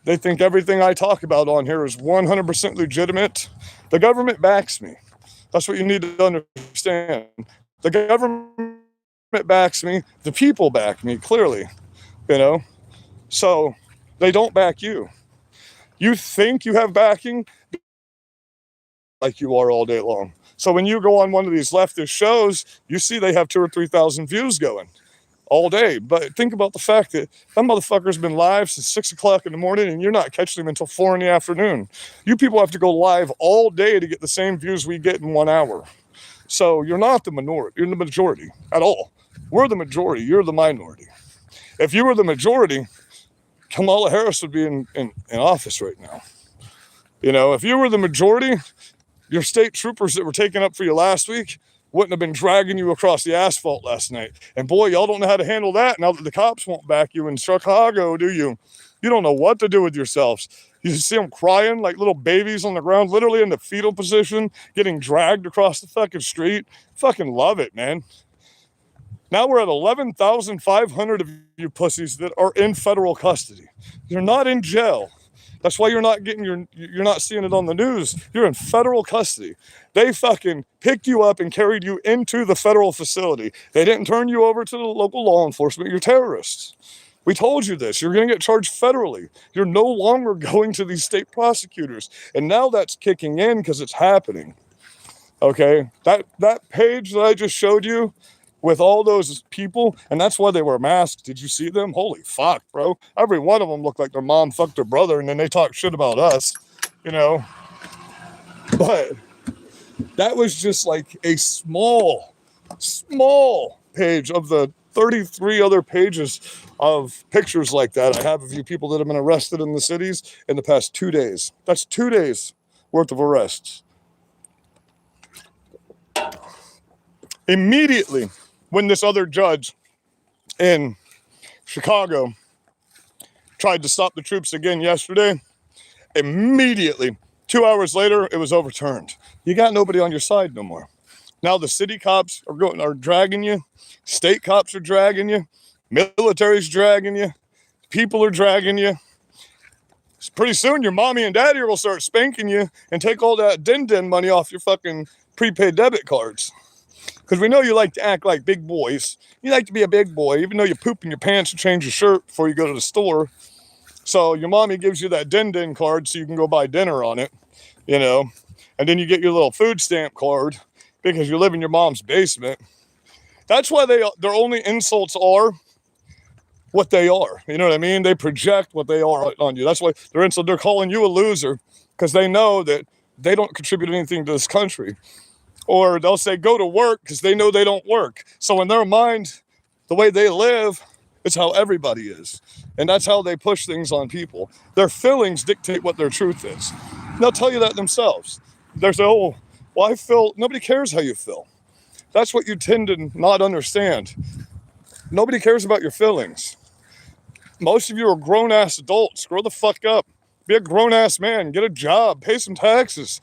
they think everything I talk about on here is 100% legitimate. The government backs me. That's what you need to understand. The government backs me. The people back me, clearly. You know? So they don't back you. You think you have backing like you are all day long. So when you go on one of these leftist shows, you see they have 2,000 or 3,000 views going all day. But think about the fact that motherfucker's been live since 6 o'clock in the morning and you're not catching him until 4 in the afternoon. You people have to go live all day to get the same views we get in 1 hour. So you're not the minority, you're the majority at all. We're the majority, you're the minority. If you were the majority, Kamala Harris would be in office right now. You know, if you were the majority, your state troopers that were taken up for you last week wouldn't have been dragging you across the asphalt last night. And boy, y'all don't know how to handle that now that the cops won't back you in Chicago, do you? You don't know what to do with yourselves. You see them crying like little babies on the ground, literally in the fetal position, getting dragged across the fucking street. Fucking love it, man. Now we're at 11,500 of you pussies that are in federal custody. You're not in jail. That's why you're not seeing it on the news. You're in federal custody. They fucking picked you up and carried you into the federal facility. They didn't turn you over to the local law enforcement. You're terrorists. We told you this. You're going to get charged federally. You're no longer going to these state prosecutors. And now that's kicking in because it's happening. Okay? That page that I just showed you with all those people, and that's why they wear masks. Did you see them? Holy fuck, bro. Every one of them looked like their mom fucked their brother, and then they talk shit about us, you know? But that was just like a small page of the 33 other pages of pictures like that I have of you people that have been arrested in the cities in the past 2 days. That's 2 days worth of arrests. Immediately, when this other judge in Chicago tried to stop the troops again yesterday, immediately, 2 hours later, it was overturned. You got nobody on your side no more. Now the city cops are dragging you, state cops are dragging you, military's dragging you, people are dragging you. Pretty soon your mommy and daddy will start spanking you and take all that din money off your fucking prepaid debit cards. Because we know you like to act like big boys. You like to be a big boy, even though you poop in your pants and change your shirt before you go to the store. So your mommy gives you that din card so you can go buy dinner on it, you know. And then you get your little food stamp card because you live in your mom's basement. That's why their only insults are what they are. You know what I mean? They project what they are on you. That's why they're calling you a loser, because they know that they don't contribute anything to this country. Or they'll say, go to work, because they know they don't work. So in their mind, the way they live, it's how everybody is. And that's how they push things on people. Their feelings dictate what their truth is. And they'll tell you that themselves. They'll say, oh, well, I feel, nobody cares how you feel. That's what you tend to not understand. Nobody cares about your feelings. Most of you are grown-ass adults. Grow the fuck up. Be a grown-ass man. Get a job. Pay some taxes.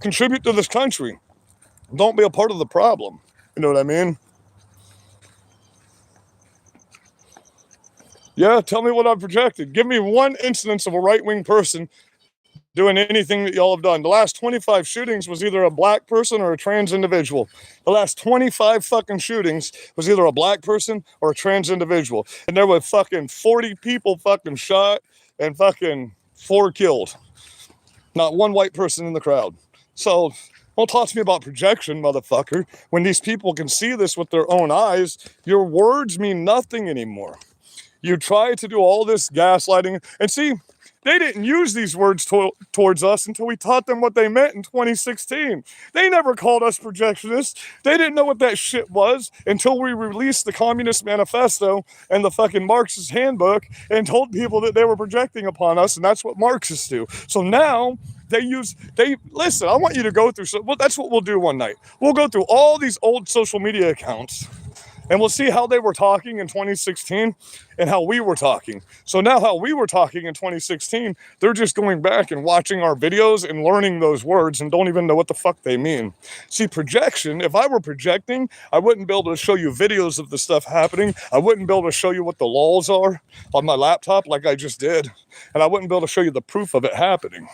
Contribute to this country. Don't be a part of the problem. You know what I mean? Yeah, tell me what I've projected. Give me one instance of a right-wing person doing anything that y'all have done. The last 25 shootings was either a black person or a trans individual. The last 25 fucking shootings was either a black person or a trans individual. And there were fucking 40 people fucking shot and fucking 4 killed. Not one white person in the crowd. So don't talk to me about projection, motherfucker. When these people can see this with their own eyes, your words mean nothing anymore. You try to do all this gaslighting. And see, They didn't use these words towards us until we taught them what they meant in 2016. They never called us projectionists. They didn't know what that shit was until we released the Communist Manifesto and the fucking Marxist Handbook and told people that they were projecting upon us, and that's what Marxists do. So now listen, I want you to go through, that's what we'll do one night. We'll go through all these old social media accounts and we'll see how they were talking in 2016 and how we were talking. So now how we were talking in 2016, they're just going back and watching our videos and learning those words and don't even know what the fuck they mean. See, projection, if I were projecting, I wouldn't be able to show you videos of the stuff happening. I wouldn't be able to show you what the laws are on my laptop like I just did. And I wouldn't be able to show you the proof of it happening.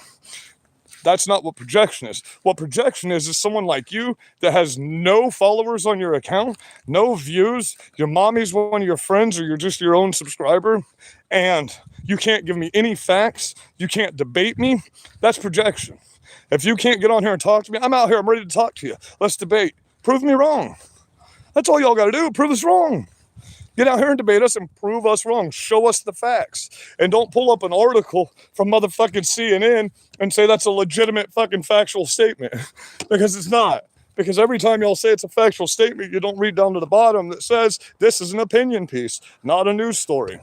That's not what projection is. What projection is someone like you that has no followers on your account, no views, your mommy's one of your friends or you're just your own subscriber, and you can't give me any facts, you can't debate me. That's projection. If you can't get on here and talk to me, I'm out here, I'm ready to talk to you. Let's debate. Prove me wrong. That's all y'all got to do, prove us wrong. Get out here and debate us and prove us wrong. Show us the facts. And don't pull up an article from motherfucking CNN and say that's a legitimate fucking factual statement. Because it's not. Because every time y'all say it's a factual statement, you don't read down to the bottom that says this is an opinion piece, not a news story.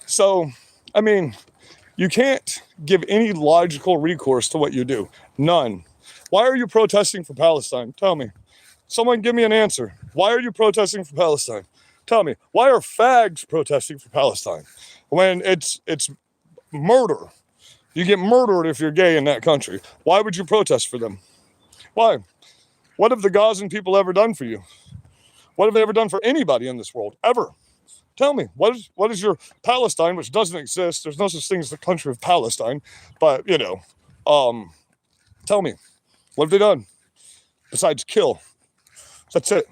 So, I mean, you can't give any logical recourse to what you do. None. Why are you protesting for Palestine? Tell me. Someone give me an answer. Why are you protesting for Palestine? Tell me. Why are fags protesting for Palestine? When it's murder. You get murdered if you're gay in that country. Why would you protest for them? Why? What have the Gazan people ever done for you? What have they ever done for anybody in this world? Ever? Tell me. What is your Palestine, which doesn't exist? There's no such thing as the country of Palestine. But, tell me. What have they done? Besides kill. That's it.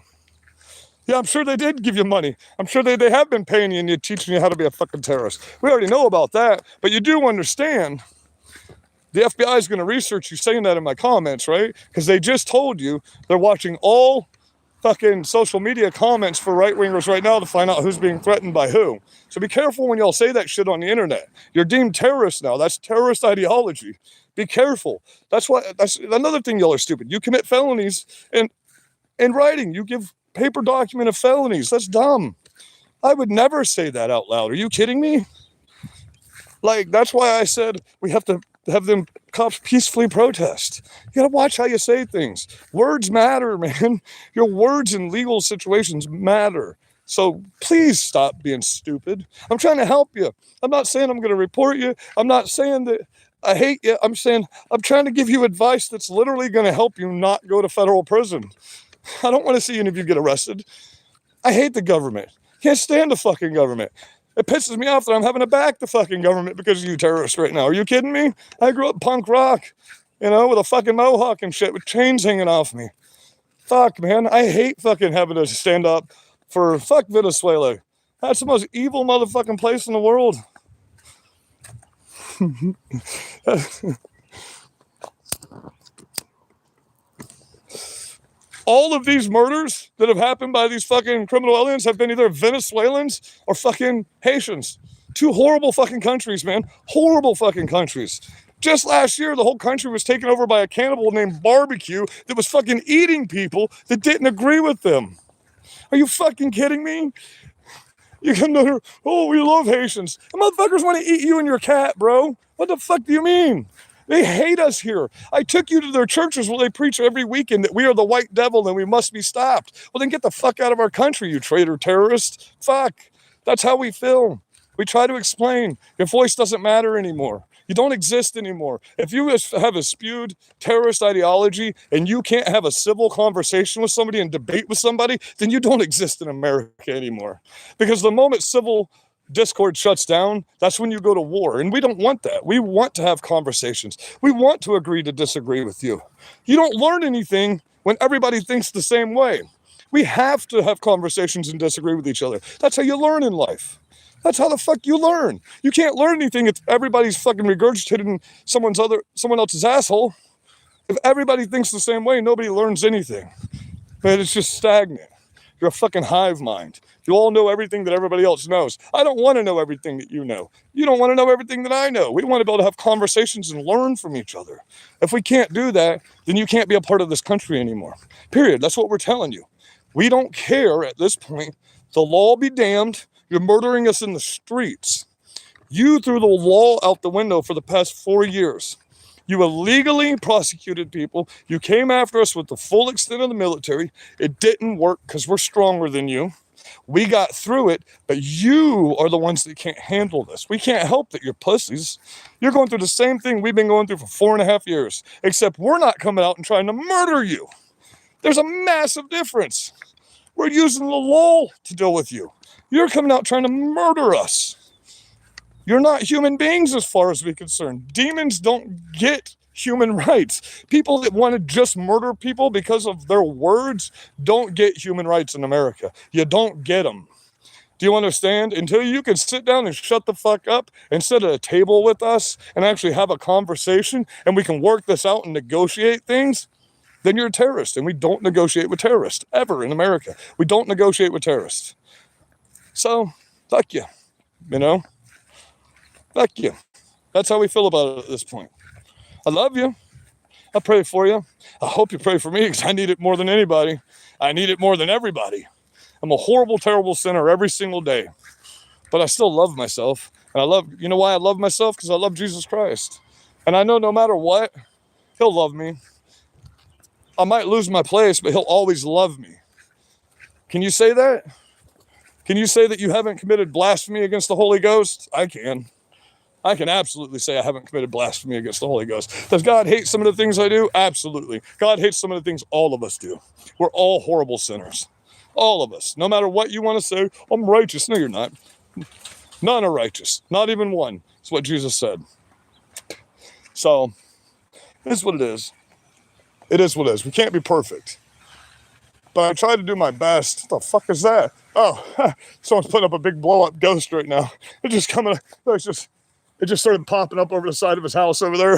Yeah, I'm sure they did give you money. I'm sure they have been paying you and you're teaching you how to be a fucking terrorist. We already know about that. But you do understand the FBI is going to research you saying that in my comments, right? Because they just told you they're watching all fucking social media comments for right-wingers right now to find out who's being threatened by who. So be careful when y'all say that shit on the internet. You're deemed terrorists now. That's terrorist ideology. Be careful. That's another thing y'all are stupid. You commit felonies in writing. You give paper document of felonies. That's dumb. I would never say that out loud. Are you kidding me? Like, that's why I said we have to have them cops peacefully protest. You gotta watch how you say things. Words matter, man. Your words in legal situations matter. So please stop being stupid. I'm trying to help you. I'm not saying I'm going to report you. I'm not saying that I hate you. I'm saying I'm trying to give you advice that's literally going to help you not go to federal prison. I don't want to see any of you get arrested. I hate the government. Can't stand the fucking government. It pisses me off that I'm having to back the fucking government because of you terrorists right now. Are you kidding me? I grew up punk rock, with a fucking mohawk and shit with chains hanging off me. Fuck, man. I hate fucking having to stand up for fuck Venezuela. That's the most evil motherfucking place in the world. All of these murders that have happened by these fucking criminal aliens have been either Venezuelans or fucking Haitians. Two horrible fucking countries, man. Horrible fucking countries. Just last year, the whole country was taken over by a cannibal named Barbecue that was fucking eating people that didn't agree with them. Are you fucking kidding me? You come down here, oh, we love Haitians. The motherfuckers want to eat you and your cat, bro. What the fuck do you mean? They hate us here. I took you to their churches where they preach every weekend that we are the white devil and we must be stopped. Well, then get the fuck out of our country, you traitor terrorist. Fuck. That's how we feel. We try to explain. Your voice doesn't matter anymore. You don't exist anymore. If you have a spewed terrorist ideology and you can't have a civil conversation with somebody and debate with somebody, then you don't exist in America anymore. Because the moment civil discord shuts down, that's when you go to war. And we don't want that. We want to have conversations. We want to agree to disagree with you. You don't learn anything when everybody thinks the same way. We have to have conversations and disagree with each other. That's how you learn in life. That's how the fuck you learn. You can't learn anything if everybody's fucking regurgitating someone else's asshole. If everybody thinks the same way, nobody learns anything. But it's just stagnant. You're a fucking hive mind. You all know everything that everybody else knows. I don't want to know everything that you know. You don't want to know everything that I know. We want to be able to have conversations and learn from each other. If we can't do that, then you can't be a part of this country anymore. Period. That's what we're telling you. We don't care at this point. The law be damned. You're murdering us in the streets. You threw the law out the window for the past 4 years. You illegally prosecuted people. You came after us with the full extent of the military. It didn't work because we're stronger than you. We got through it, but you are the ones that can't handle this. We can't help that you're pussies. You're going through the same thing we've been going through for 4.5 years, except we're not coming out and trying to murder you. There's a massive difference. We're using the law to deal with you. You're coming out trying to murder us. You're not human beings as far as we're concerned. Demons don't get human rights. People that want to just murder people because of their words don't get human rights in America. You don't get them. Do you understand? Until you can sit down and shut the fuck up and sit at a table with us and actually have a conversation and we can work this out and negotiate things, then you're a terrorist. And we don't negotiate with terrorists ever in America. We don't negotiate with terrorists. So, fuck you. You know? Fuck you. That's how we feel about it at this point. I love you. I pray for you. I hope you pray for me because I need it more than anybody. I need it more than everybody. I'm a horrible, terrible sinner every single day. But I still love myself. And you know why I love myself? Because I love Jesus Christ. And I know no matter what, he'll love me. I might lose my place, but he'll always love me. Can you say that? Can you say that you haven't committed blasphemy against the Holy Ghost? I can. I can absolutely say I haven't committed blasphemy against the Holy Ghost. Does God hate some of the things I do? Absolutely. God hates some of the things all of us do. We're all horrible sinners. All of us. No matter what you want to say, I'm righteous. No, you're not. None are righteous. Not even one. That's what Jesus said. So, it is what it is. It is what it is. We can't be perfect. But I try to do my best. What the fuck is that? Oh, someone's putting up a big blow-up ghost right now. It's just coming. It just started popping up over the side of his house over there.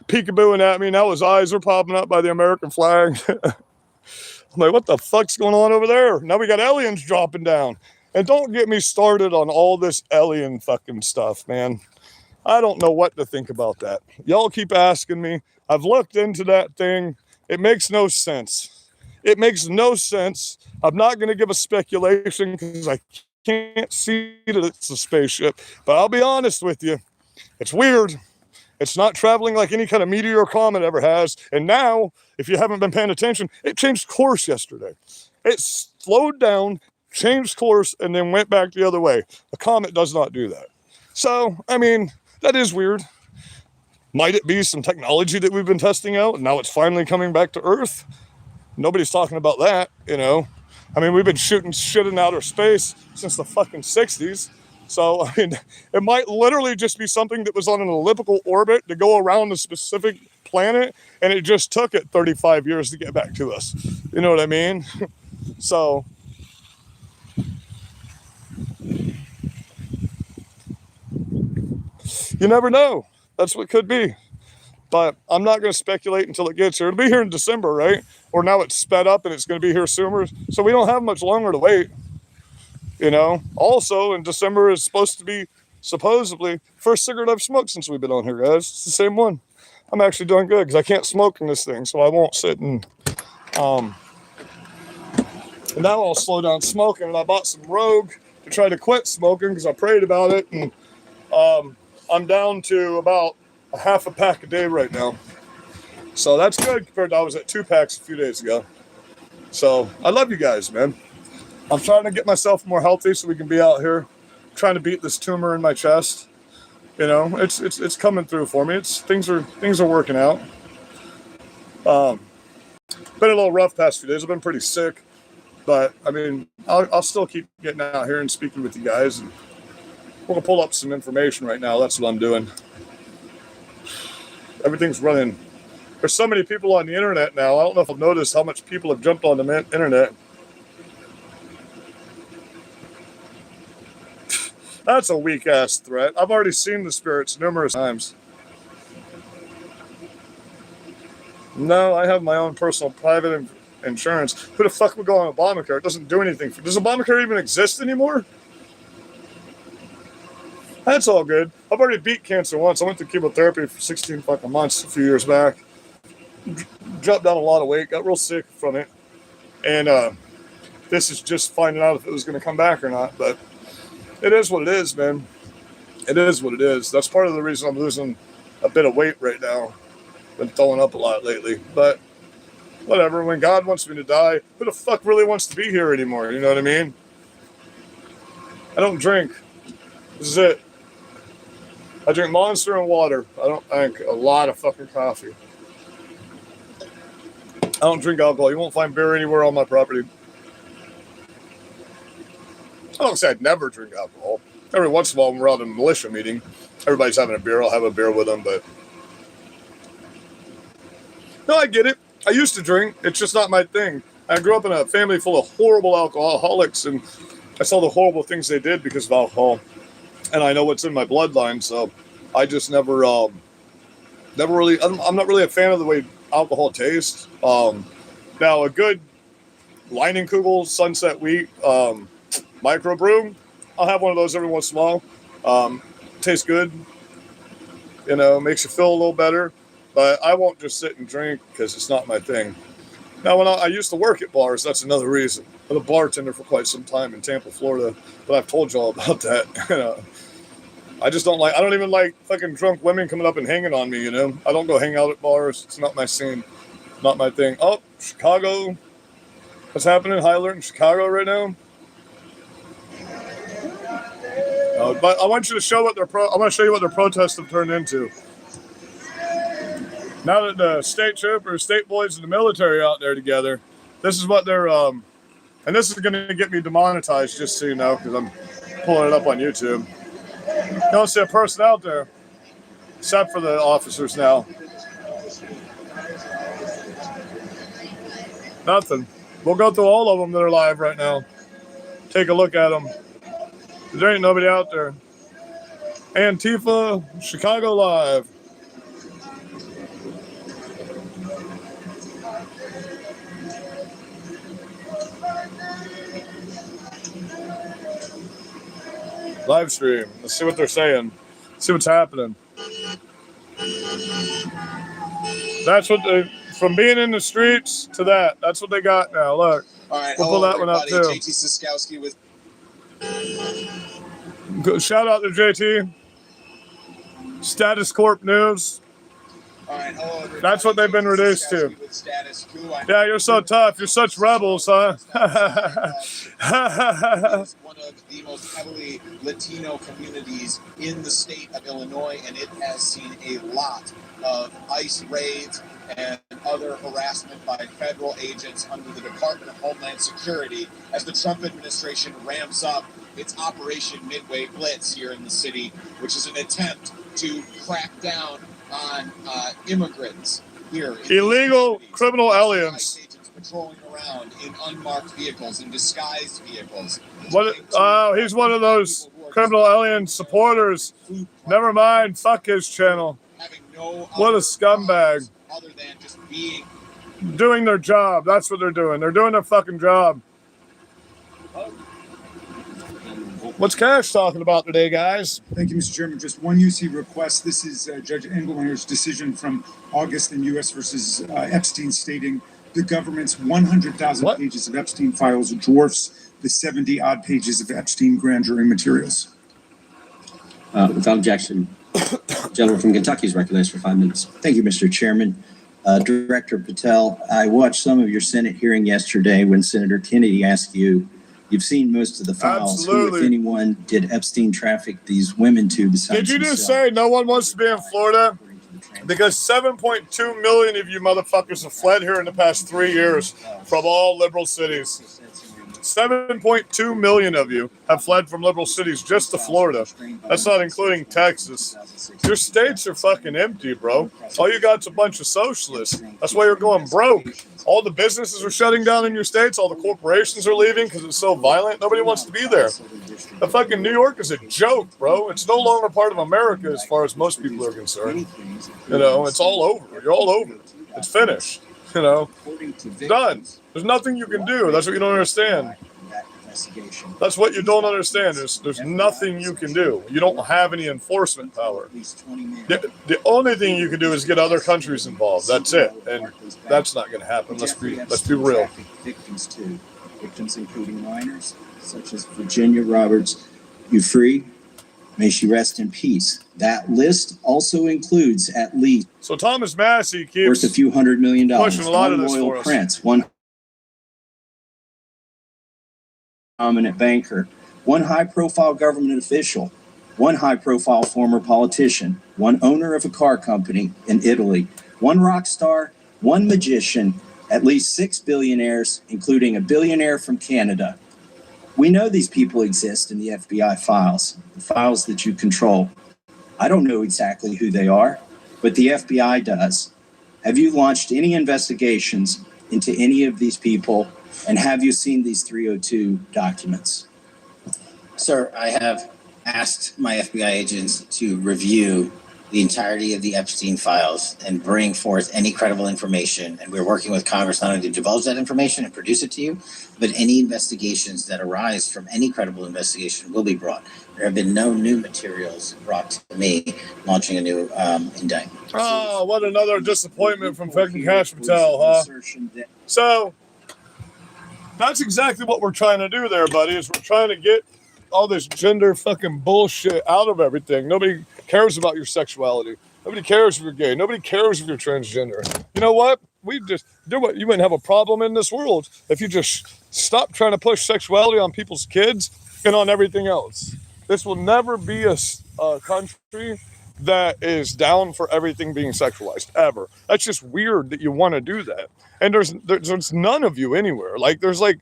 Peekabooing at me. Now his eyes are popping up by the American flag. I'm like, what the fuck's going on over there? Now we got aliens dropping down. And don't get me started on all this alien fucking stuff, man. I don't know what to think about that. Y'all keep asking me. I've looked into that thing. It makes no sense. It makes no sense. I'm not going to give a speculation because I can't see that it's a spaceship. But I'll be honest with you. It's weird. It's not traveling like any kind of meteor or comet ever has. And now, if you haven't been paying attention, it changed course yesterday. It slowed down, changed course, and then went back the other way. A comet does not do that. So, I mean, that is weird. Might it be some technology that we've been testing out and now it's finally coming back to Earth? Nobody's talking about that, you know. I mean, we've been shooting shit in outer space since the fucking 60s. So, I mean, it might literally just be something that was on an elliptical orbit to go around a specific planet, and it just took it 35 years to get back to us. You know what I mean? So, you never know. That's what could be. But I'm not going to speculate until it gets here. It'll be here in December, right? Or now it's sped up and it's going to be here sooner. So we don't have much longer to wait. You know? Also, in December is supposed to be, supposedly, first cigarette I've smoked since we've been on here, guys. It's the same one. I'm actually doing good because I can't smoke in this thing. So I won't sit and now I'll slow down smoking. And I bought some Rogue to try to quit smoking because I prayed about it. And I'm down to about a half a pack a day right now. So that's good compared to I was at 2 packs a few days ago. So I love you guys, man. I'm trying to get myself more healthy so we can be out here trying to beat this tumor in my chest. You know, it's coming through for me. Things are working out. Been a little rough past few days. I've been pretty sick, but I mean, I'll still keep getting out here and speaking with you guys. And we're gonna pull up some information right now. That's what I'm doing. Everything's running. There's so many people on the internet now. I don't know if I've noticed how much people have jumped on the internet. That's a weak-ass threat. I've already seen the spirits numerous times. No, I have my own personal private insurance. Who the fuck would go on Obamacare? It doesn't do anything. Does Obamacare even exist anymore? That's all good. I've already beat cancer once. I went through chemotherapy for 16 fucking months a few years back. Dropped down a lot of weight. Got real sick from it. And this is just finding out if it was going to come back or not. But it is what it is, man. It is what it is. That's part of the reason I'm losing a bit of weight right now. Been throwing up a lot lately. But whatever. When God wants me to die, who the fuck really wants to be here anymore? You know what I mean? I don't drink. This is it. I drink Monster and water. I don't drink a lot of fucking coffee. I don't drink alcohol. You won't find beer anywhere on my property. I don't say I'd never drink alcohol. Every once in a while when we're out in a militia meeting, everybody's having a beer. I'll have a beer with them, but... No, I get it. I used to drink. It's just not my thing. I grew up in a family full of horrible alcoholics, and I saw the horrible things they did because of alcohol. And I know what's in my bloodline, so I just never really... I'm not really a fan of the way alcohol tastes. Now, a good Leinenkugel Sunset Wheat microbrew, I'll have one of those every once in a while. Tastes good. You know, makes you feel a little better. But I won't just sit and drink because it's not my thing. Now, when I used to work at bars, that's another reason. I was a bartender for quite some time in Tampa, Florida, but I've told y'all about that. You know, I don't even like fucking drunk women coming up and hanging on me, you know. I don't go hang out at bars. It's not my scene. Not my thing. Oh, Chicago. What's happening? High alert in Chicago right now. But I want you to show I want to show you what their protests have turned into. Now that the state troopers, state boys, and the military are out there together, this is what they're, and this is going to get me demonetized, just so you know, because I'm pulling it up on YouTube. You don't see a person out there, except for the officers now. Nothing. We'll go through all of them that are live right now. Take a look at them. There ain't nobody out there. Antifa, Chicago Live. Live stream. Let's see what they're saying. See what's happening. That's what they, from being in the streets to that. That's what they got now. Look. All right. We'll pull that one up too. JT Siskowski with. Shout out to JT. Status Corp News. All right, hello, everybody. That's what they've been reduced to. Yeah, you're so tough. You're such rebels, huh? It's one of the most heavily Latino communities in the state of Illinois, and it has seen a lot of ICE raids and other harassment by federal agents under the Department of Homeland Security as the Trump administration ramps up its Operation Midway Blitz here in the city, which is an attempt to crack down on immigrants here. Illegal criminal aliens. Agents patrolling around in unmarked vehicles, in disguised vehicles. He's one of those criminal alien supporters. Never mind. Fuck his channel. What a scumbag. Other than just being doing their job. That's what they're doing. They're doing their fucking job. What's Cash talking about today, guys? Thank you, Mr. Chairman. Just one UC request. This is Judge Engelmeyer's decision from August in U.S. versus Epstein, stating the government's 100,000 pages of Epstein files dwarfs the 70-odd pages of Epstein grand jury materials. Without objection, the gentleman from Kentucky is recognized for 5 minutes. Thank you, Mr. Chairman. Director Patel, I watched some of your Senate hearing yesterday when Senator Kennedy asked you, you've seen most of the files. Absolutely. Who, if anyone, did Epstein traffic these women to besides Did you just himself? say no one wants to be in Florida? Because 7.2 million of you motherfuckers have fled here in the past 3 years from all liberal cities. 7.2 million of you have fled from liberal cities just to Florida. That's not including Texas. Your states are fucking empty, bro. All you got's a bunch of socialists. That's why you're going broke. All the businesses are shutting down in your states. All the corporations are leaving because it's so violent. Nobody wants to be there. The fucking New York is a joke, bro. It's no longer part of America as far as most people are concerned. You know, it's all over. You're all over. It's finished. You know, According to done. victims, There's nothing you can do. That's what you don't understand. that investigation. That's what you don't understand. There's nothing you can do. You don't have any enforcement power. At least 20 men. The only thing you can do is get other countries involved. That's it. And that's not going to happen. Let's be real. Victims too. Victims including minors such as Virginia Roberts Ufree. May she rest in peace. That list also includes at least. So Thomas Massey keeps worth a few $100 million. pushing a lot of this for us. Prince, one prominent banker, one high-profile government official, one high-profile former politician, one owner of a car company in Italy, one rock star, one magician, at least 6 billionaires, including a billionaire from Canada. We know these people exist in the FBI files, the files that you control. I don't know exactly who they are, but the FBI does. Have you launched any investigations into any of these people, and have you seen these 302 documents? Sir, I have asked my FBI agents to review the entirety of the Epstein files and bring forth any credible information. And we're working with Congress not only to divulge that information and produce it to you, but any investigations that arise from any credible investigation will be brought. There have been no new materials brought to me launching a new indictment. Oh, what another disappointment from fucking Cash Patel, huh? So that's exactly what we're trying to do there, buddy, is we're trying to get all this gender fucking bullshit out of everything. Nobody cares about your sexuality. Nobody cares if you're gay. Nobody cares if you're transgender. You know what? We just do what you wouldn't have a problem in this world if you just stop trying to push sexuality on people's kids and on everything else. This will never be a country that is down for everything being sexualized, ever. That's just weird that you want to do that. And there's none of you anywhere. Like, there's like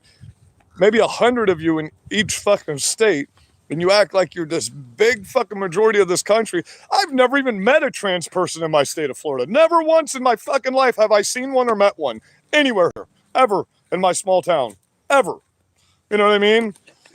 maybe 100 of you in each fucking state, and you act like you're this big fucking majority of this country. I've never even met a trans person in my state of Florida. Never once in my fucking life have I seen one or met one anywhere, ever, in my small town, ever. You know what I mean?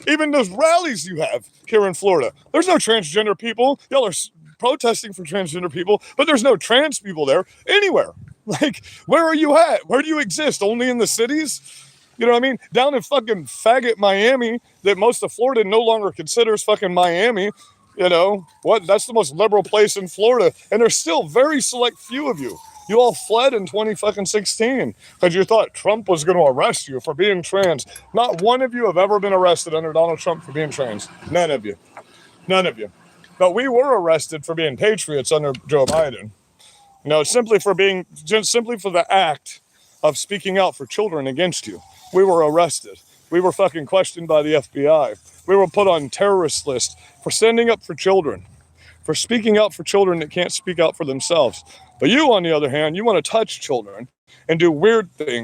Even those rallies you have here in Florida, there's no transgender people. Y'all are protesting for transgender people, but there's no trans people there anywhere. Like, where are you at? Where do you exist? Only in the cities? You know what I mean? Down in fucking faggot Miami, that most of Florida no longer considers fucking Miami. You know what? That's the most liberal place in Florida, and there's still very select few of you. You all fled in 2016 because you thought Trump was going to arrest you for being trans. Not one of you have ever been arrested under Donald Trump for being trans. None of you. None of you. But we were arrested for being patriots under Joe Biden. You know, simply for the act of speaking out for children against you. We were arrested. We were fucking questioned by the FBI. We were put on terrorist lists for standing up for children, for speaking out for children that can't speak out for themselves. But you, on the other hand, you want to touch children and do weird things.